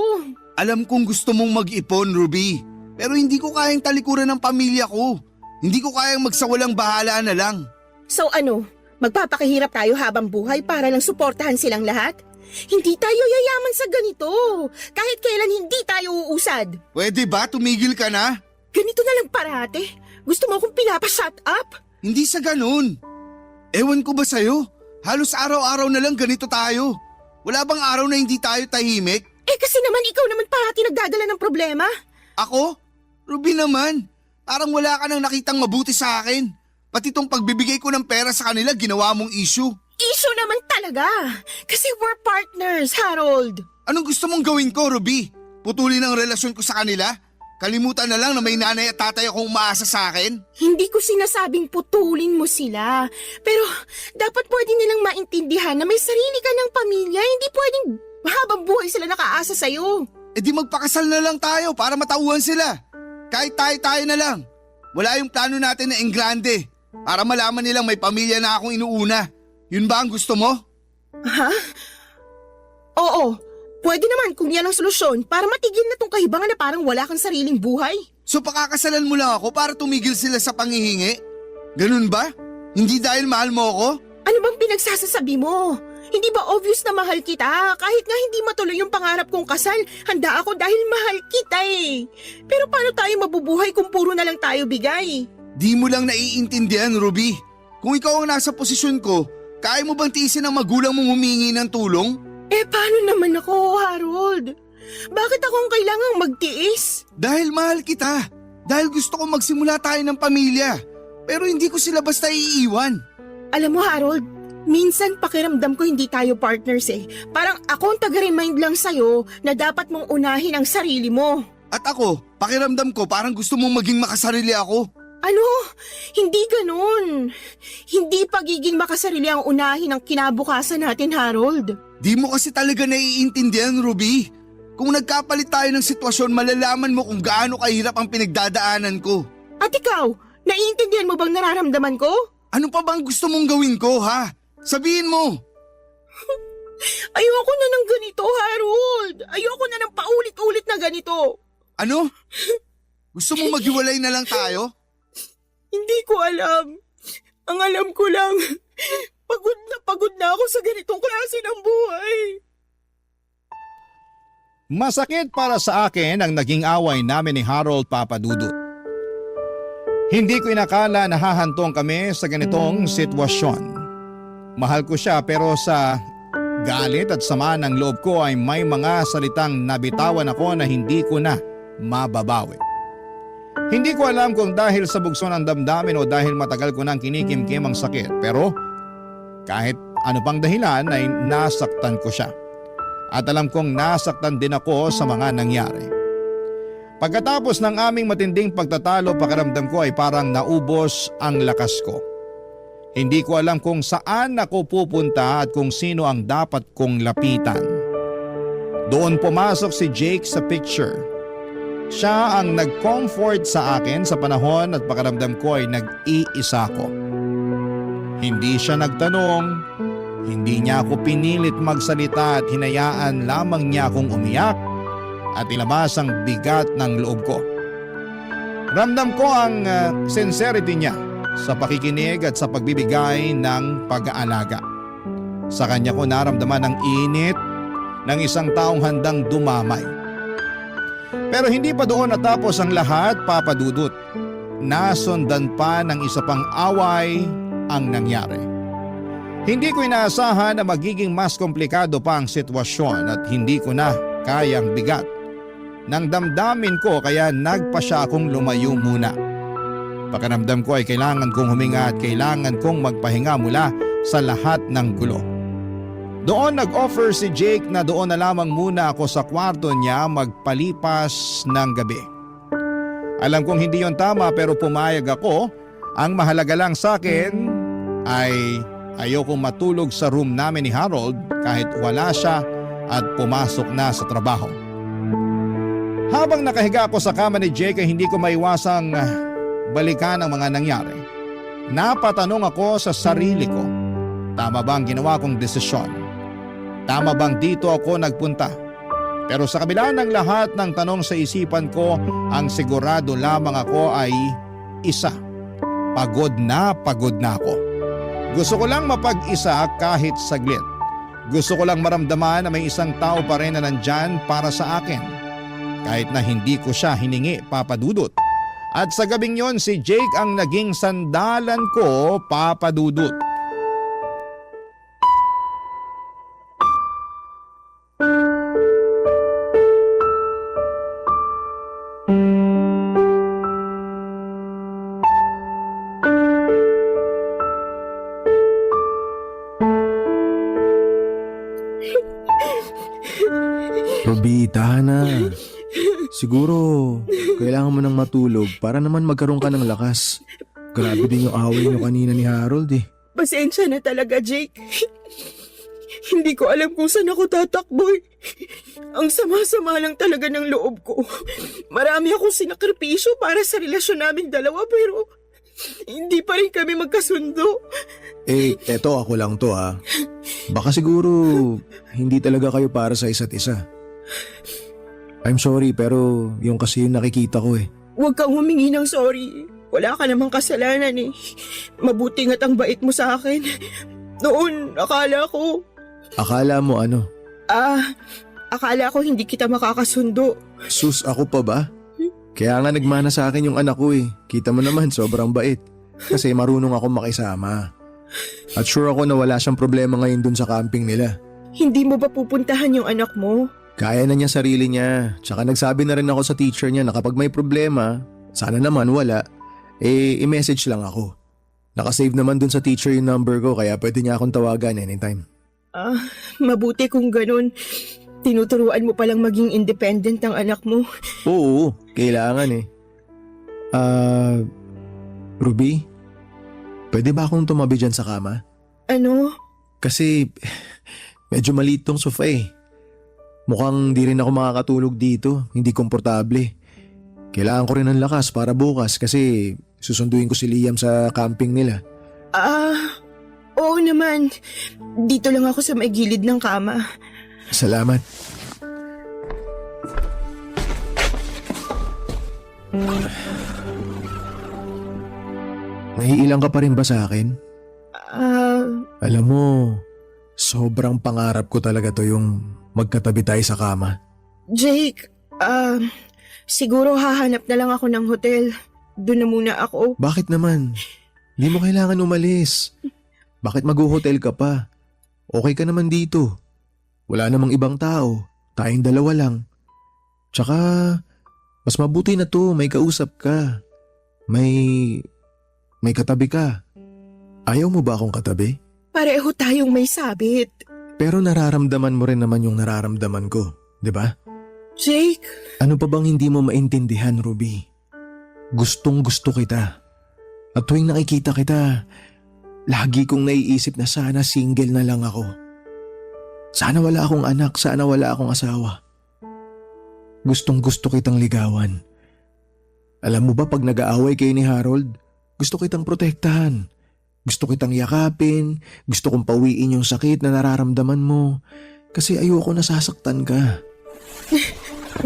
Alam kong gusto mong mag-ipon, Ruby. Pero hindi ko kayang talikuran ng pamilya ko. Hindi ko kayang magsawalang bahala na lang. So ano, magpapakahirap tayo habang buhay para lang suportahan silang lahat? Hindi tayo yayaman sa ganito. Kahit kailan hindi tayo uusad. Pwede ba tumigil ka na? Ganito na lang parate. Gusto mo akong pinapa-shut up? Hindi sa ganun. Ewan ko ba sa'yo? Halos araw-araw na lang ganito tayo. Wala bang araw na hindi tayo tahimik? Eh kasi naman ikaw naman parati nagdadala ng problema. Ako? Ruby naman. Parang wala ka nang nakitang mabuti sa akin. Pati tong pagbibigay ko ng pera sa kanila ginawa mong issue. Issue naman talaga. Kasi we're partners, Harold. Anong gusto mong gawin ko, Ruby? Putulin ang relasyon ko sa kanila? Kalimutan na lang na may nanay at tatay akong umaasa sa akin? Hindi ko sinasabing putulin mo sila. Pero dapat pwede nilang maintindihan na may sarili ka ng pamilya. Hindi pwedeng habang buhay sila nakaasa sa'yo. E di magpakasal na lang tayo para matauhan sila. Kahit tayo na lang. Wala yung plano natin na engrande. Para malaman nilang may pamilya na akong inuuna. Yun ba ang gusto mo? Ha? Oo. Pwede naman kung yan ang solusyon para matigil na tong kahibangan na parang wala kang sariling buhay. So pakakasalan mo lang ako para tumigil sila sa panghihingi? Ganun ba? Hindi dahil mahal mo ako? Ano bang pinagsasasabi mo? Hindi ba obvious na mahal kita? Kahit nga hindi matuloy yung pangarap kong kasal, handa ako dahil mahal kita eh. Pero paano tayo mabubuhay kung puro na lang tayo bigay? Di mo lang naiintindihan, Ruby. Kung ikaw ang nasa posisyon ko, kaya mo bang tiisin ang magulang mong humingi ng tulong? Eh paano naman ako, Harold? Bakit ako ang kailangang magtiis? Dahil mahal kita. Dahil gusto ko magsimula tayo ng pamilya. Pero hindi ko sila basta iiwan. Alam mo, Harold, minsan pakiramdam ko hindi tayo partners eh. Parang ako ang taga-remind lang sa'yo na dapat mong unahin ang sarili mo. At ako, pakiramdam ko parang gusto mong maging makasarili ako. Ano? Hindi ganun. Hindi pagiging makasarili ang unahin ang kinabukasan natin, Harold. Di mo kasi talaga naiintindihan, Ruby. Kung nagkapalit tayo ng sitwasyon, malalaman mo kung gaano kahirap ang pinagdadaanan ko. At ikaw, naiintindihan mo bang nararamdaman ko? Ano pa bang gusto mong gawin ko, ha? Sabihin mo. Ayoko na ng ganito, Harold. Ayoko na ng paulit-ulit na ganito. Ano? Gusto mong maghiwalay na lang tayo? Hindi ko alam. Ang alam ko lang, pagod na ako sa ganitong klase ng buhay. Masakit para sa akin ang naging away namin ni Harold Papadudut. Hindi ko inakala na hahantong kami sa ganitong sitwasyon. Mahal ko siya pero sa galit at sama ng loob ko ay may mga salitang nabitawan ako na hindi ko na mababawi. Hindi ko alam kung dahil sa bugso ng damdamin o dahil matagal ko nang kinikimkim ang sakit, pero kahit ano pang dahilan ay nasaktan ko siya. At alam kong nasaktan din ako sa mga nangyari. Pagkatapos ng aming matinding pagtatalo, pakiramdam ko ay parang naubos ang lakas ko. Hindi ko alam kung saan ako pupunta at kung sino ang dapat kong lapitan. Doon pumasok si Jake sa picture. Siya ang nag-comfort sa akin sa panahon at pakiramdam ko ay nag-iisa ko. Hindi siya nagtanong, hindi niya ako pinilit magsalita at hinayaan lamang niya akong umiyak at ilabas ang bigat ng loob ko. Ramdam ko ang sincerity niya sa pakikinig at sa pagbibigay ng pag-aalaga. Sa kanya ko naramdaman ang init ng isang taong handang dumamay. Pero hindi pa doon natapos ang lahat, Papadudut. Nasundan pa ng isa pang away ang nangyari. Hindi ko inaasahan na magiging mas komplikado pa ang sitwasyon at hindi ko na kayang bigat ng damdamin ko kaya nagpa siya akong lumayo muna. Pakiramdam ko ay kailangan kong huminga at kailangan kong magpahinga mula sa lahat ng gulo. Doon nag-offer si Jake na doon na lamang muna ako sa kwarto niya magpalipas ng gabi. Alam kong hindi yon tama pero pumayag ako. Ang mahalaga lang sa akin ay ayokong matulog sa room namin ni Harold kahit wala siya at pumasok na sa trabaho. Habang nakahiga ako sa kama ni Jake ay hindi ko maiwasang balikan ang mga nangyari. Napatanong ako sa sarili ko, tama ba ang ginawa kong desisyon? Tama bang dito ako nagpunta? Pero sa kabila ng lahat ng tanong sa isipan ko, ang sigurado lamang ako ay isa. Pagod na ako. Gusto ko lang mapag-isa kahit saglit. Gusto ko lang maramdaman na may isang tao pa rin na nandyan para sa akin. Kahit na hindi ko siya hiningi, Papa Dudut. At sa gabing yon si Jake ang naging sandalan ko, Papa Dudut. Ruby, tahan na. Siguro, kailangan mo nang matulog para naman magkaroon ka ng lakas. Grabe din yung away niyo kanina ni Harold eh. Pasensya na talaga, Jake. Hindi ko alam kung saan ako tatakbo eh. Ang sama-sama lang talaga ng loob ko. Marami akong sinakripisyo para sa relasyon naming dalawa pero hindi pa rin kami magkasundo. Eto ako lang to ha. Baka siguro hindi talaga kayo para sa isa't isa. I'm sorry pero yung kasi yung nakikita ko eh. Huwag kang humingi ng sorry. Wala ka namang kasalanan eh. Mabuti nga't ang bait mo sa akin. Noon, akala ko... Akala mo ano? Akala ko hindi kita makakasundo. Sus, ako pa ba? Kaya nga nagmana sa akin yung anak ko eh. Kita mo naman, sobrang bait. Kasi marunong ako makisama. At sure ako na wala siyang problema ngayon dun sa camping nila. Hindi mo ba pupuntahan yung anak mo? Kaya na niya sarili niya. Tsaka nagsabi na rin ako sa teacher niya na kapag may problema, sana naman wala, i-message lang ako. Nakasave naman dun sa teacher yung number ko kaya pwede niya akong tawagan anytime. Mabuti kung ganun. Tinuturuan mo palang maging independent ang anak mo. Oo, kailangan eh. Ruby, pwede ba akong tumabi dyan sa kama? Ano? Kasi medyo maliit tong sofa eh. Mukhang di rin ako makakatulog dito, hindi komportable. Kailangan ko rin ng lakas para bukas kasi susunduin ko si Liam sa camping nila. Oo naman. Dito lang ako sa may gilid ng kama. Salamat. Naiilang ka pa rin ba sa akin? Alam mo, sobrang pangarap ko talaga to yung magkatabi tayo sa kama. Jake, siguro hahanap na lang ako ng hotel. Doon na muna ako. Bakit naman? Hindi mo kailangan umalis. Bakit mag-hotel ka pa? Okay ka naman dito. Wala namang ibang tao. Tayong dalawa lang. Tsaka, mas mabuti na to. May kausap ka. May katabi ka. Ayaw mo ba akong katabi? Pareho tayong may sabit. Pero nararamdaman mo rin naman yung nararamdaman ko. 'Di ba? Jake. Ano pa bang hindi mo maintindihan, Ruby? Gustong gusto kita. At tuwing nakikita kita, lagi kong naiisip na sana single na lang ako. Sana wala akong anak, sana wala akong asawa. Gustong gusto kitang ligawan. Alam mo ba pag nag-aaway kayo ni Harold, gusto kitang protektahan. Gusto kitang yakapin, gusto kong pawiin yung sakit na nararamdaman mo. Kasi ayoko nasasaktan ka.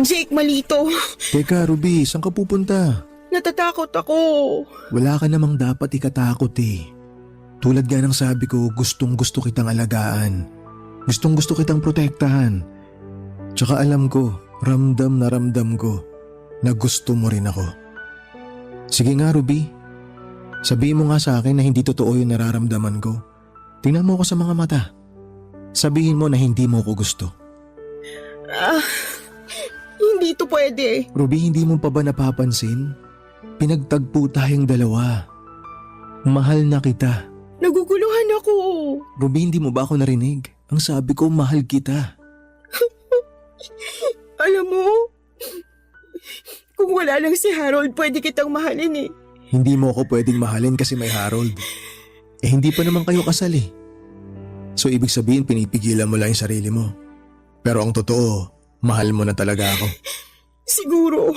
Jake, malito. Teka, Ruby, saan ka pupunta? Natatakot ako. Wala ka namang dapat ikatakot eh. Tulad nga ng sabi ko, gustong gusto kitang alagaan. Gustong gusto kitang protektahan. Tsaka alam ko, ramdam na ramdam ko na gusto mo rin ako. Sige nga, Ruby. Sabihin mo nga sa akin na hindi totoo yung nararamdaman ko. Tingnan mo ako sa mga mata. Sabihin mo na hindi mo ko gusto. Hindi to pwede. Ruby, hindi mo pa ba napapansin? Pinagtagpo tayong dalawa. Mahal na kita. Naguguluhan ako. Ruby, hindi mo ba ako narinig? Ang sabi ko, mahal kita. Alam mo, kung wala lang si Harold, pwede kitang mahalin eh. Hindi mo ako pwedeng mahalin kasi may Harold. Hindi pa naman kayo kasal eh. So ibig sabihin pinipigilan mo lang yung sarili mo. Pero ang totoo, mahal mo na talaga ako. Siguro.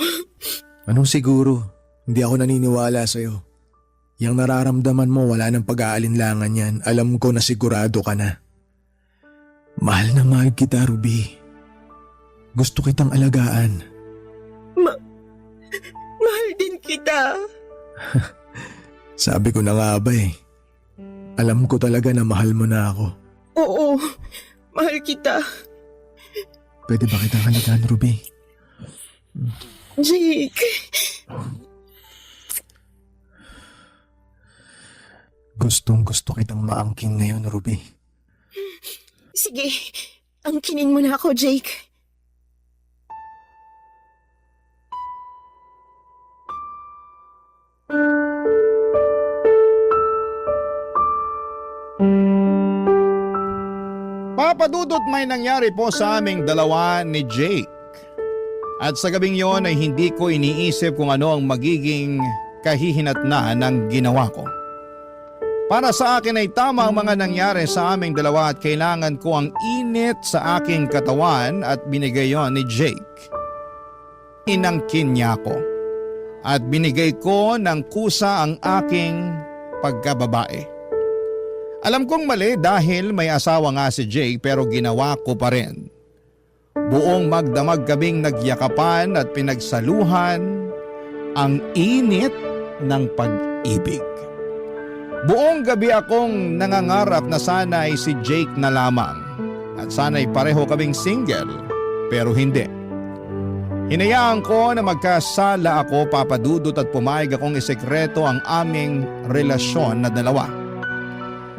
Anong siguro? Hindi ako naniniwala sa'yo. Yang nararamdaman mo wala nang pag-aalinlangan yan. Alam ko na sigurado ka na. Mahal na mahal kita, Ruby. Gusto kitang alagaan. Mahal din kita. Sabi ko na nga ba eh. Alam ko talaga na mahal mo na ako. Oo, mahal kita. Pwede ba kitang halikan, Ruby? Jake. Gustong gusto kitang maangking ngayon, Ruby. Sige, angkinin mo na ako, Jake. Papadudot, may nangyari po sa aming dalawa ni Jake. At sa gabing yon ay hindi ko iniisip kung ano ang magiging kahihinatnan ng ginawa ko. Para sa akin ay tama ang mga nangyari sa aming dalawa at kailangan ko ang init sa aking katawan at binigay yon ni Jake. Inangkin niya ko at binigay ko ng kusa ang aking pagkababae. Alam kong mali dahil may asawa nga si Jake pero ginawa ko pa rin. Buong magdamag kaming nagyakapan at pinagsaluhan ang init ng pag-ibig. Buong gabi akong nangangarap na sana'y si Jake na lamang at sana'y pareho kaming single pero hindi. Hinayaan ko na magkasala ako, papadudot, at pumayag akong isekreto ang aming relasyon na dalawa.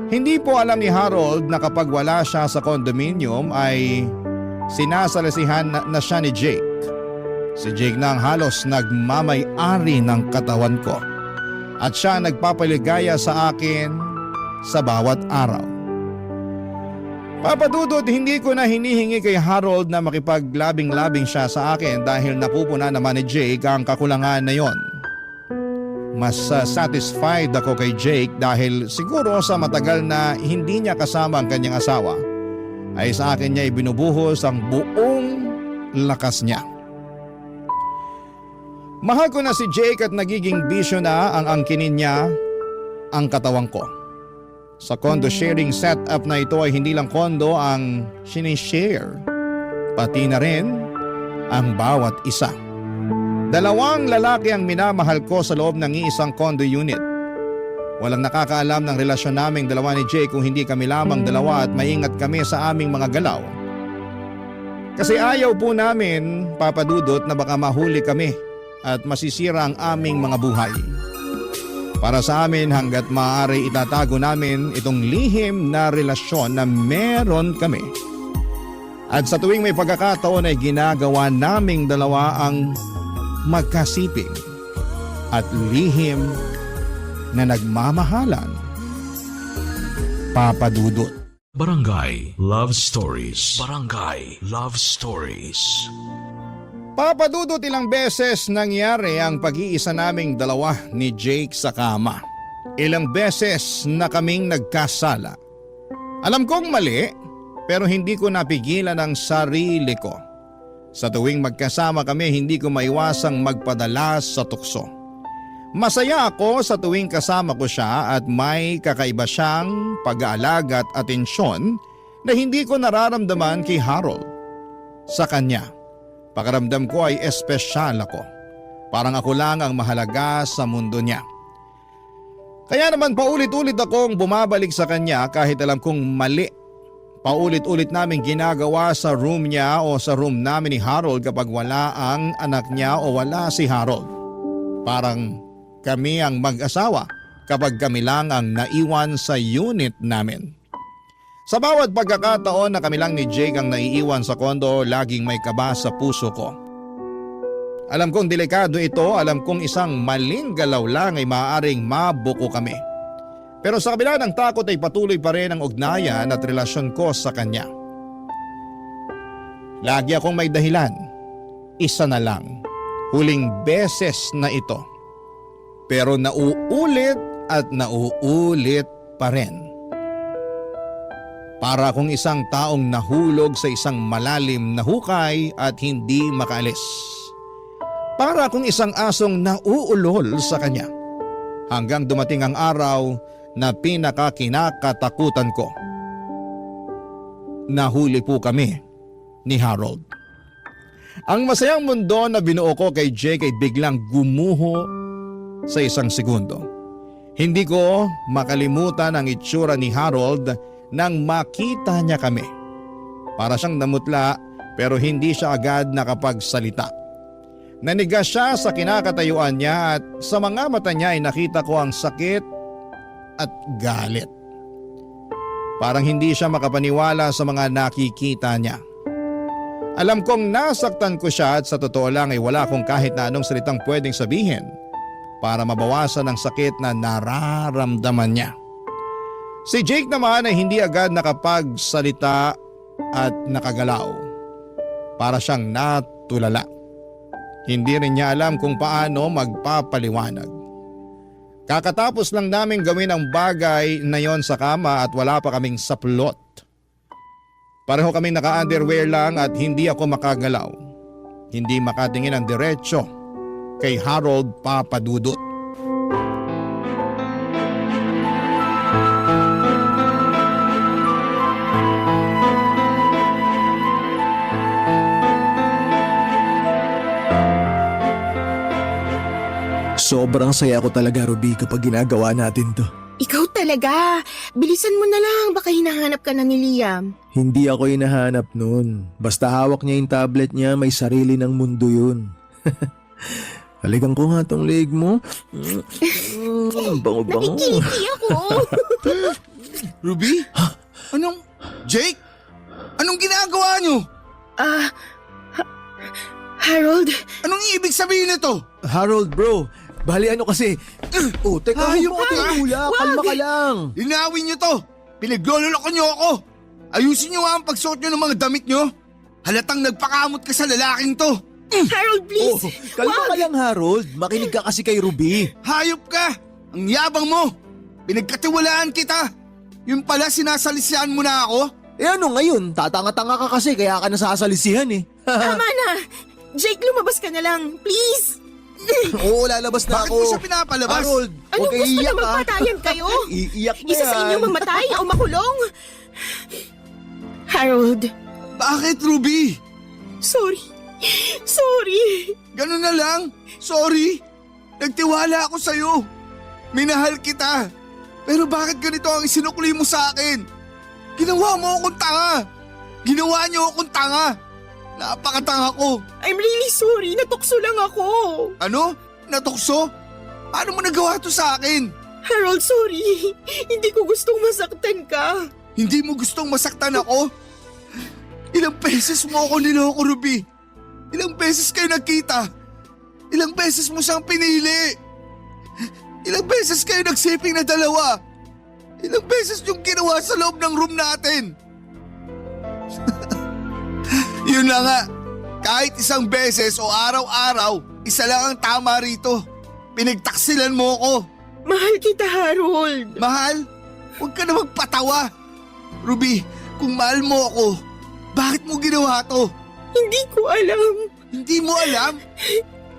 Hindi po alam ni Harold na kapag wala siya sa condominium ay sinasalasihan na siya ni Jake. Si Jake na ang halos nagmamay-ari ng katawan ko at siya nagpapaligaya sa akin sa bawat araw. Papadudod, hindi ko na hinihingi kay Harold na makipaglabing-labing siya sa akin dahil napupuna naman ni Jake ang kakulangan na yon. Mas satisfied ako kay Jake dahil siguro sa matagal na hindi niya kasama ang kanyang asawa ay sa akin niya ibinubuhos ang buong lakas niya. Mahal ko na si Jake at nagiging bisyo na ang angkinin niya ang katawan ko. Sa condo sharing setup na ito ay hindi lang condo ang sinishare, pati na rin ang bawat isa. Dalawang lalaki ang minamahal ko sa loob ng iisang condo unit. Walang nakakaalam ng relasyon naming dalawa ni Jake kung hindi kami lamang dalawa at maingat kami sa aming mga galaw. Kasi ayaw po namin, papadudot, na baka mahuli kami at masisira ang aming mga buhay. Para sa amin, hanggat maaari itatago namin itong lihim na relasyon na meron kami. At sa tuwing may pagkakataon ay ginagawa naming dalawa ang magkasiping at lihim na nagmamahalan. Papadudot. Barangay Love Stories. Barangay Love Stories. Papadudot, ilang beses nangyari ang pag-iisa naming dalawa ni Jake sa kama. Ilang beses na kaming nagkasala. Alam kong mali, pero hindi ko napigilan ang sarili ko. Sa tuwing magkasama kami, hindi ko maiwasang magpadala sa tukso. Masaya ako sa tuwing kasama ko siya at may kakaiba siyang pag-aalaga at atensyon na hindi ko nararamdaman kay Harold. Sa kanya, pakiramdam ko ay espesyal ako. Parang ako lang ang mahalaga sa mundo niya. Kaya naman paulit-ulit akong bumabalik sa kanya kahit alam kong mali. Paulit-ulit namin ginagawa sa room niya o sa room namin ni Harold kapag wala ang anak niya o wala si Harold. Parang kami ang mag-asawa kapag kami lang ang naiwan sa unit namin. Sa bawat pagkakataon na kami lang ni Jake ang naiiwan sa kondo, laging may kaba sa puso ko. Alam kong delikado ito, alam kong isang maling galaw lang ay maaaring mabuko kami. Pero sa kabila ng takot ay patuloy pa rin ang ugnayan at relasyon ko sa kanya. Lagi akong may dahilan. Isa na lang. Huling beses na ito. Pero nauulit at nauulit pa rin. Para akong isang taong nahulog sa isang malalim na hukay at hindi makaalis. Para akong isang asong nauulol sa kanya. Hanggang dumating ang araw na pinakakinakatakutan ko. Nahuli po kami ni Harold. Ang masayang mundo na binuo ko kay Jake ay biglang gumuho sa isang segundo. Hindi ko makalimutan ang itsura ni Harold nang makita niya kami. Para siyang namutla pero hindi siya agad nakapagsalita. Nanigas siya sa kinakatayuan niya at sa mga mata niya ay nakita ko ang sakit at galit. Parang hindi siya makapaniwala sa mga nakikita niya. Alam kong nasaktan ko siya at sa totoo lang ay wala akong kahit na anong salitang pwedeng sabihin para mabawasan ang sakit na nararamdaman niya. Si Jake naman ay hindi agad nakapagsalita at nakagalaw. Para siyang natulala. Hindi rin niya alam kung paano magpapaliwanag. Kakatapos lang namin gawin ang bagay na yon sa kama at wala pa kaming saplot. Pareho kaming naka-underwear lang at hindi ako makagalaw. Hindi makatingin ang diretsyo kay Harold Papadudut. Sobrang saya ko talaga, Ruby, kapag ginagawa natin to. Ikaw talaga. Bilisan mo na lang, baka hinahanap ka na ni Liam. Hindi ako hinahanap nun. Basta hawak niya yung tablet niya, may sarili ng mundo yun. Halikan ko nga tong leg mo. Bango-bango. Nakikiliti ako. Ruby? Anong... Jake? Anong ginagawa niyo? Harold, Anong ibig sabihin nito? Harold, bro. Bali ano kasi... teka, Hayop huwag mo ka! kuya. Kalma ka lang. Linawin niyo to! Pinaglololoko niyo ako! Ayusin niyo nga ang pagsuot niyo ng mga damit niyo! Halatang nagpakamot ka sa lalaking to! Harold, please. Kalma ka lang, Harold. Makinig ka kasi kay Ruby. Hayop ka! Ang yabang mo! Pinagkatiwalaan kita! Yun pala sinasalisihan mo na ako? Eh ano ngayon? Tatanga-tanga ka kasi kaya ka nasasalisihan eh. Tama na. Jake, lumabas ka na lang. Please. Oo, lalabas na Bakit ako. mo siya pinapalabas? Harold, Anong huwag kang gusto na iiyak, ha? magpatayan kayo? Iiyak na Isa sa inyo yan. mamatay o makulong? Harold, Bakit, Ruby? sorry. Sorry. Ganun na lang? Sorry? Nagtiwala ako sa'yo. Minahal kita. Pero bakit ganito ang isinukli mo sa akin? Ginawa mo akong tanga. Ginawa niyo akong tanga. Napakatanga ko. I'm really sorry. Natukso lang ako. Ano? Natukso? Paano mo nagawa to sa akin? Harold, sorry. Hindi ko gustong masaktan ka. Hindi mo gustong masaktan ako? Ilang beses mo ako niloko, Ruby. Ilang beses kayo nagkita. Ilang beses mo siyang pinili. Ilang beses kayo nagsiping na dalawa. Ilang beses yung ginawa sa loob ng room natin. Yun na nga, kahit isang beses o araw-araw, isa lang ang tama rito. Pinagtaksilan mo ko. Mahal kita, Harold. Mahal, huwag ka na magpatawa. Ruby, kung mahal mo ako, bakit mo ginawa to? Hindi ko alam. Hindi mo alam?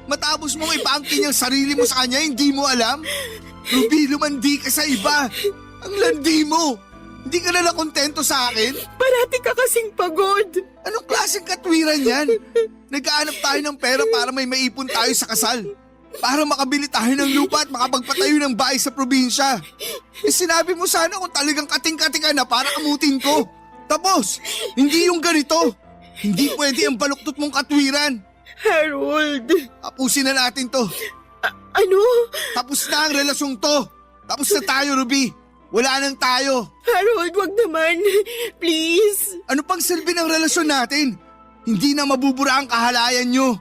Matapos mong ipaangkin yung sarili mo sa kanya, hindi mo alam? Ruby, lumandi ka sa iba. Ang landi mo. Hindi ka na kontento sa akin? Parati ka kasing pagod. Anong klaseng katwiran yan? Nagkaanap tayo ng pera para may maipon tayo sa kasal. Para makabili tayo ng lupa at makapagpatayo ng bahay sa probinsya. Eh sinabi mo sana kung talagang kating-kating ka na para amutin ko. Tapos, hindi yung ganito. Hindi pwede ang baluktot mong katwiran. Harold. Tapusin na natin to. Ano? Tapos na ang relasyong to. Tapos na tayo, Ruby. Wala nang tayo. Harold, wag naman. Please. Ano pang silbi ng relasyon natin? Hindi na mabubura ang kahalayan nyo.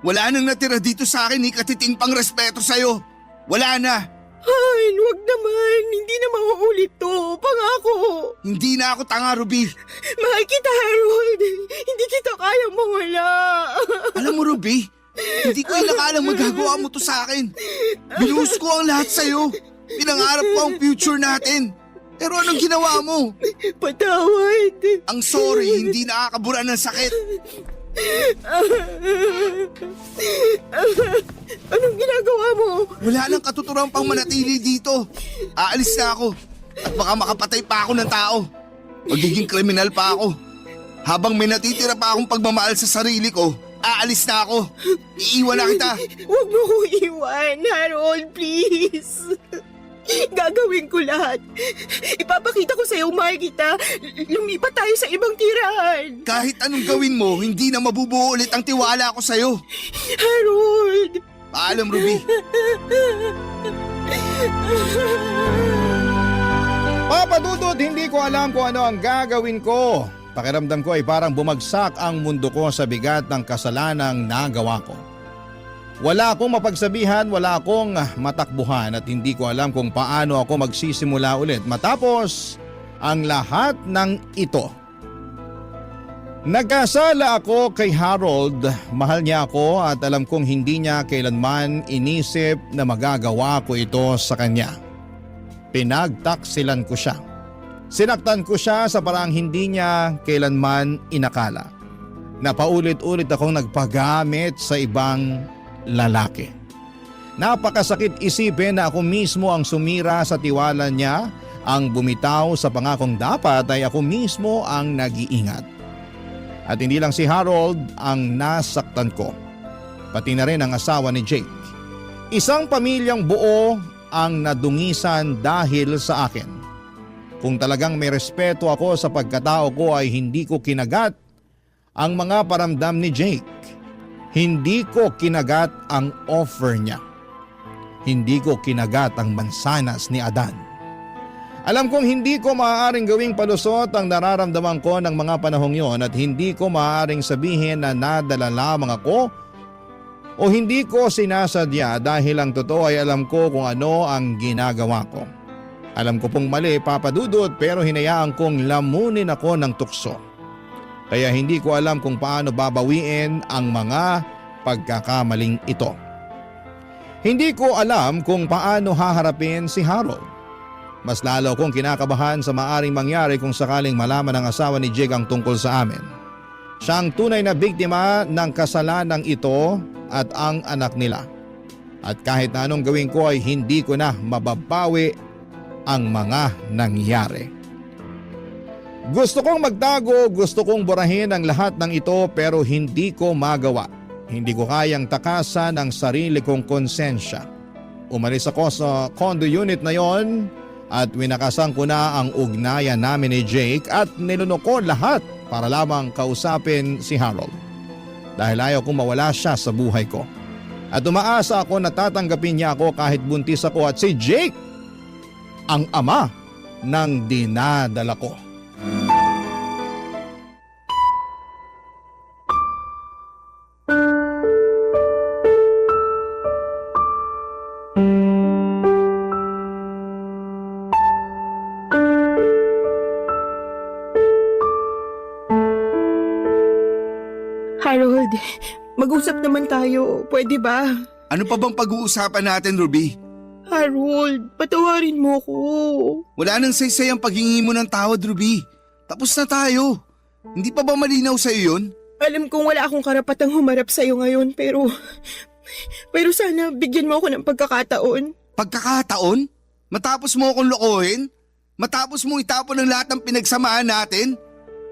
Wala nang natira dito sa akin ni katiting pang respeto sa'yo. Wala na. Ay, wag naman. Hindi na mauulit to. Pangako. Hindi na ako tanga, Ruby. Mahal kita, Harold. Hindi kita kayang mawala. Alam mo, Ruby, hindi ko inakalang magagawa mo to sa akin. Binuhos ko ang lahat sa'yo. Pinangarap ko ang future natin. Pero anong ginawa mo? Patawad. Ang sorry, hindi nakakabura ng sakit. Anong ginagawa mo? Wala nang katuturang pang manatili dito. Aalis na ako. At baka makapatay pa ako ng tao. Magiging kriminal pa ako. Habang may natitira pa akong pagmamahal sa sarili ko, aalis na ako. Iiwan na kita. Huwag mo ko iwan, Harold, please. Gagawin ko lahat. Ipapakita ko sa'yo, mahal kita. Lumipat tayo sa ibang tirahan. Kahit anong gawin mo, hindi na mabubuo ulit ang tiwala ko sa'yo. Harold! Paalam, Ruby. Papa Dudut, hindi ko alam kung ano ang gagawin ko. Pakiramdam ko ay parang bumagsak ang mundo ko sa bigat ng kasalanang nagawa ko. Wala akong mapagsabihan, wala akong matakbuhan at hindi ko alam kung paano ako magsisimula ulit matapos ang lahat ng ito. Nagkasala ako kay Harold, mahal niya ako at alam kong hindi niya kailanman inisip na magagawa ko ito sa kanya. Pinagtaksilan ko siya. Sinaktan ko siya sa parang hindi niya kailanman inakala. Napaulit-ulit akong nagpagamit sa ibang lalaki. Napakasakit isipin na ako mismo ang sumira sa tiwala niya, ang bumitaw sa pangakong dapat ay ako mismo ang nag-iingat. At hindi lang si Harold ang nasaktan ko, pati na rin ang asawa ni Jake. Isang pamilyang buo ang nadungisan dahil sa akin. Kung talagang may respeto ako sa pagkatao ko ay hindi ko kinagat ang mga paramdam ni Jake. Hindi ko kinagat ang offer niya. Hindi ko kinagat ang mansanas ni Adan. Alam kong hindi ko maaaring gawing palusot ang nararamdaman ko ng mga panahong yon at hindi ko maaaring sabihin na nadala lamang ako o hindi ko sinasadya dahil ang totoo ay alam ko kung ano ang ginagawa ko. Alam ko pong mali, Papa Dudut, pero hinayaan kong lamunin ako ng tukso. Kaya hindi ko alam kung paano babawiin ang mga pagkakamaling ito. Hindi ko alam kung paano haharapin si Harold. Mas lalo kong kinakabahan sa maaring mangyari kung sakaling malaman ng asawa ni Jake ang tungkol sa amin. Siya ang tunay na biktima ng kasalanang ito at ang anak nila. At kahit na anong gawin ko ay hindi ko na mababawi ang mga nangyari. Gusto kong magtago, gusto kong burahin ang lahat ng ito pero hindi ko magawa. Hindi ko kayang takasan ang sarili kong konsensya. Umalis ako sa condo unit na yon at winakasan ko na ang ugnayan namin ni Jake at nilunok ko lahat para lamang kausapin si Harold. Dahil ayaw kong mawala siya sa buhay ko. At umaasa ako na tatanggapin niya ako kahit buntis ako at si Jake ang ama ng dinadala ko. Harold, mag-usap naman tayo. Pwede ba? Ano pa bang pag-uusapan natin, Ruby? Harold, patawarin mo ko. Wala nang saysay ang paghingi mo ng tawad, Ruby. Tapos na tayo. Hindi pa ba malinaw sa'yo yun? Alam kong wala akong karapatang humarap sa'yo ngayon pero sana bigyan mo ako ng pagkakataon. Pagkakataon? Matapos mo akong lokohin? Matapos mo itapon ang lahat ng pinagsamahan natin?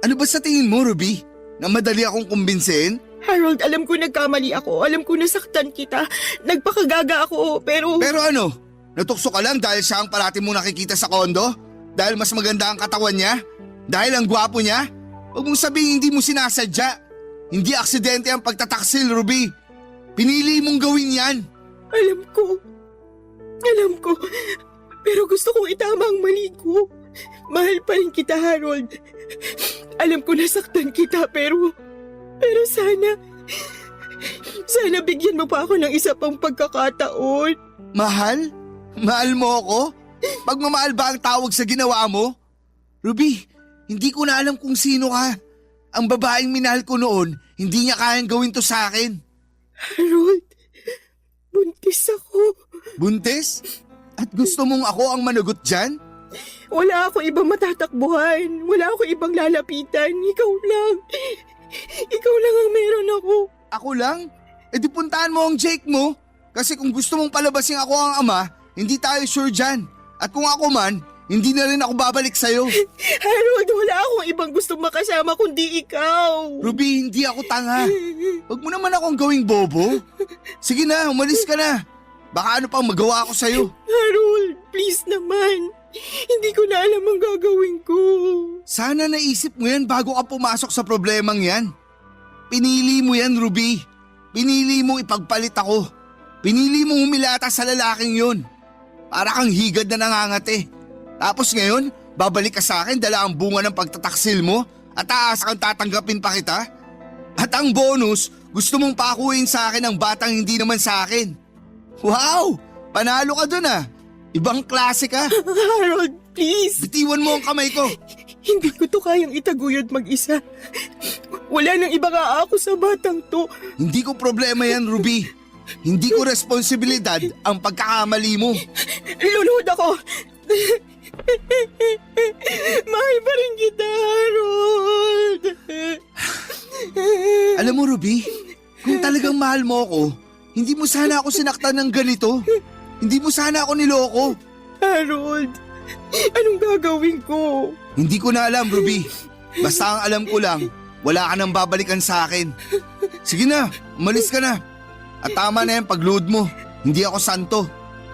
Ano ba sa tingin mo, Ruby? Na madali akong kumbinsihin? Harold, alam ko nagkamali ako. Alam ko nasaktan kita. Nagpakagaga ako pero... Pero ano? Natukso ka lang dahil siya ang parati mo nakikita sa kondo? Dahil mas maganda ang katawan niya? Dahil ang gwapo niya? Huwag mong sabihin hindi mo sinasadya. Hindi aksidente ang pagtataksil, Ruby. Pinili mong gawin yan. Alam ko. Pero gusto kong itama ang mali ko. Mahal pa rin kita, Harold. Alam ko nasaktan kita pero sana bigyan mo pa ako ng isa pang pagkakataon. Mahal? Mahal mo ako? Pagmamahal ba ang tawag sa ginawa mo? Ruby, hindi ko na alam kung sino ka. Ang babaeng minahal ko noon, hindi niya kayang gawin to sa akin. Harold, buntis ako. Buntis? At gusto mong ako ang managot dyan? Wala ako ibang matatakbuhan. Wala ako ibang lalapitan. Ikaw lang. Ikaw lang ang meron ako. Ako lang? E di puntahan mo ang Jake mo. Kasi kung gusto mong palabasin ako ang ama, hindi tayo sure dyan. At kung ako man, hindi na rin ako babalik sa'yo. Harold, wala akong ibang gustong makasama kundi ikaw. Ruby, hindi ako tanga. Huwag mo naman akong gawing bobo. Sige na, umalis ka na. Baka ano pang magawa ako sa'yo. Harold, please naman. Hindi ko na alam ang gagawin ko. Sana naisip mo yan bago ka pumasok sa problemang yan. Pinili mo yan, Ruby. Pinili mo ipagpalit ako. Pinili mo humilata sa lalaking yun. Para kang higad na nangangate. Tapos ngayon, babalik ka sa akin dala ang bunga ng pagtataksil mo at aasa kang tatanggapin pa kita? At ang bonus, gusto mong pakuin sa akin ang batang hindi naman sa akin. Wow! Panalo ka dun ah. Ibang klase ka. Harold, please. Bitiwan mo ang kamay ko. Hindi ko to kayang itaguyod mag-isa. Wala nang ibang aako sa batang to. Hindi ko problema yan, Ruby. Hindi ko responsibilidad ang pagkakamali mo. Luluhod ako. Mahal pa rin kita, Harold. Alam mo, Ruby, kung talagang mahal mo ako, hindi mo sana ako sinaktan ng ganito. Hindi mo sana ako niloko. Harold, anong gagawin ko? Hindi ko na alam, Ruby. Basta ang alam ko lang, wala ka nang babalikan sa akin. Sige na, umalis ka na. At tama na yung pag-load mo. Hindi ako santo.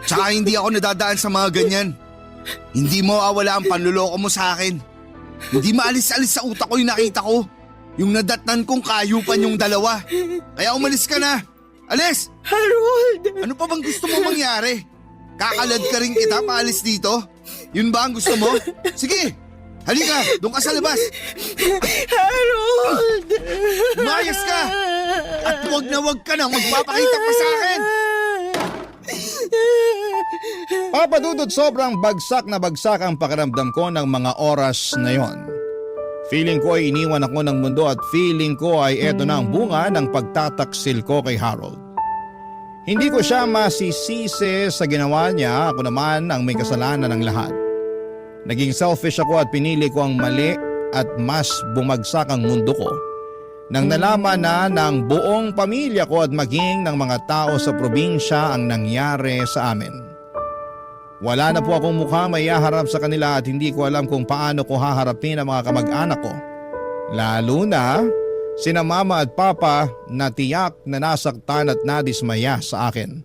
Tsaka hindi ako nadadaan sa mga ganyan. Hindi mo awala ang panluloko mo sa akin. Hindi maalis-alis sa utak ko yung nakita ko. Yung nadatnan kong kayupan yung dalawa. Kaya umalis ka na. Alis! Harold! Ano pa bang gusto mo mangyari? Kakalad ka rin kita paalis dito? Yun ba ang gusto mo? Sige! Halika! Doon ka sa labas! Harold! Umayos ka! At huwag ka nang magpapakita pa sa akin! Papa Dudut, sobrang bagsak na bagsak ang pakiramdam ko ng mga oras na yon. Feeling ko ay iniwan ako ng mundo at feeling ko ay eto na ang bunga ng pagtataksil ko kay Harold. Hindi ko siya masisisi sa ginawa niya, ako naman ang may kasalanan ng lahat. Naging selfish ako at pinili ko ang mali at mas bumagsak ang mundo ko nang nalaman na ng buong pamilya ko at maging ng mga tao sa probinsya ang nangyari sa amin. Wala na po akong mukha may haharap sa kanila at hindi ko alam kung paano ko haharapin ang mga kamag-anak ko. Lalo na sina mama at papa na tiyak na nasaktan at nadismaya sa akin.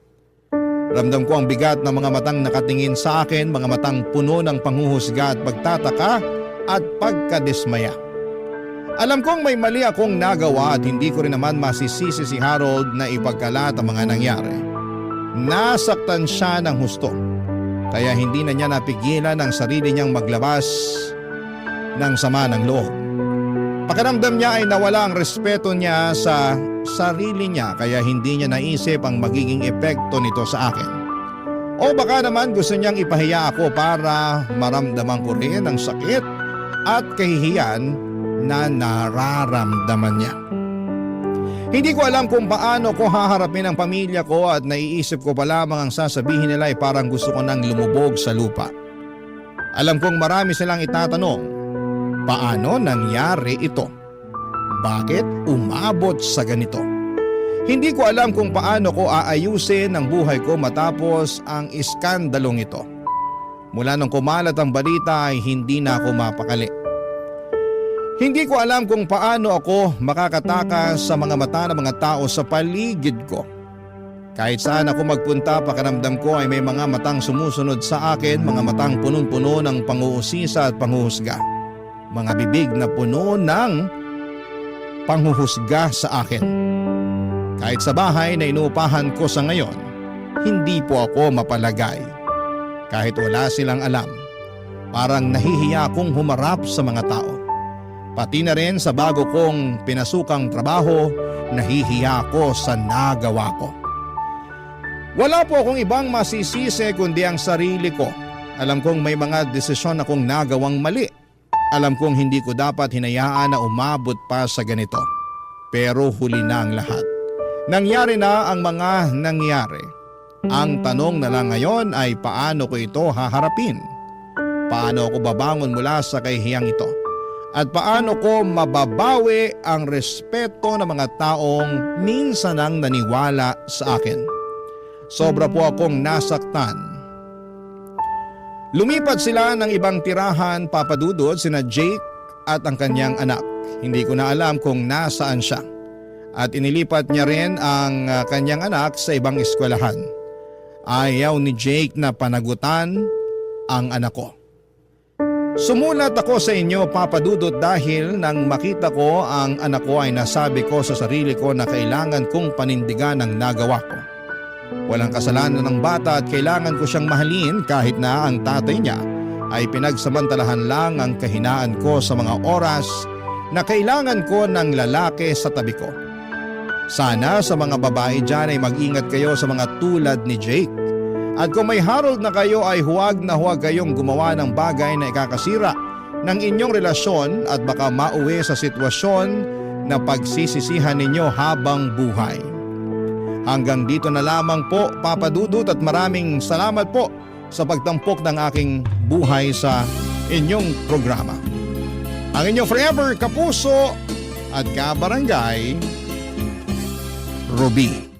Ramdam ko ang bigat ng mga matang nakatingin sa akin, mga matang puno ng panghuhusga at pagtataka at pagkadismaya. Alam kong may mali akong nagawa at hindi ko rin naman masisisi si Harold na ipagkalat ang mga nangyari. Nasaktan siya ng husto. Kaya hindi na niya napigilan ang sarili niyang maglabas ng sama ng loob. Pakiramdam niya ay nawala ang respeto niya sa sarili niya kaya hindi niya naisip ang magiging epekto nito sa akin. O baka naman gusto niyang ipahiya ako para maramdaman ko rin ang sakit at kahihiyan na nararamdaman niya. Hindi ko alam kung paano ko haharapin ang pamilya ko at naiisip ko pa lamang ang sasabihin nila ay parang gusto ko nang lumubog sa lupa. Alam kong marami silang itatanong, paano nangyari ito? Bakit umabot sa ganito? Hindi ko alam kung paano ko aayusin ang buhay ko matapos ang iskandalong ito. Mula nung kumalat ang balita ay hindi na ako mapakali. Hindi ko alam kung paano ako makakatakas sa mga mata ng mga tao sa paligid ko. Kahit saan ako magpunta, pakiramdam ko ay may mga matang sumusunod sa akin, mga matang punong-puno ng pang-uusisa at panghuhusga. Mga bibig na puno ng panghuhusga sa akin. Kahit sa bahay na inuupahan ko sa ngayon, hindi po ako mapalagay. Kahit wala silang alam, parang nahihiya akong humarap sa mga tao. Pati na rin sa bago kong pinasukang trabaho, nahihiya ako sa nagawa ko. Wala po akong ibang masisisi kundi ang sarili ko. Alam kong may mga desisyon akong nagawang mali. Alam kong hindi ko dapat hinayaan na umabot pa sa ganito. Pero huli na ang lahat. Nangyari na ang mga nangyari. Ang tanong na lang ngayon ay paano ko ito haharapin? Paano ako babangon mula sa kahihiyang ito? At paano ko mababawi ang respeto ng mga taong minsan ang naniwala sa akin? Sobra po akong nasaktan. Lumipat sila ng ibang tirahan, Papa Dudut, sina Jake at ang kanyang anak. Hindi ko na alam kung nasaan siya. At inilipat niya rin ang kanyang anak sa ibang eskwelahan. Ayaw ni Jake na panagutan ang anak ko. Sumulat ako sa inyo, Papa Dudut, dahil nang makita ko ang anak ko ay nasabi ko sa sarili ko na kailangan kong panindigan ang nagawa ko. Walang kasalanan ng bata at kailangan ko siyang mahalin kahit na ang tatay niya ay pinagsamantalahan lang ang kahinaan ko sa mga oras na kailangan ko ng lalaki sa tabi ko. Sana sa mga babae dyan ay mag-ingat kayo sa mga tulad ni Jake. At kung may Harold na kayo ay huwag na huwag kayong gumawa ng bagay na ikakasira ng inyong relasyon at baka mauwi sa sitwasyon na pagsisisihan ninyo habang buhay. Hanggang dito na lamang po, Papa Dudut, at maraming salamat po sa pagtampok ng aking buhay sa inyong programa. Ang inyong forever kapuso at kabarangay, Ruby.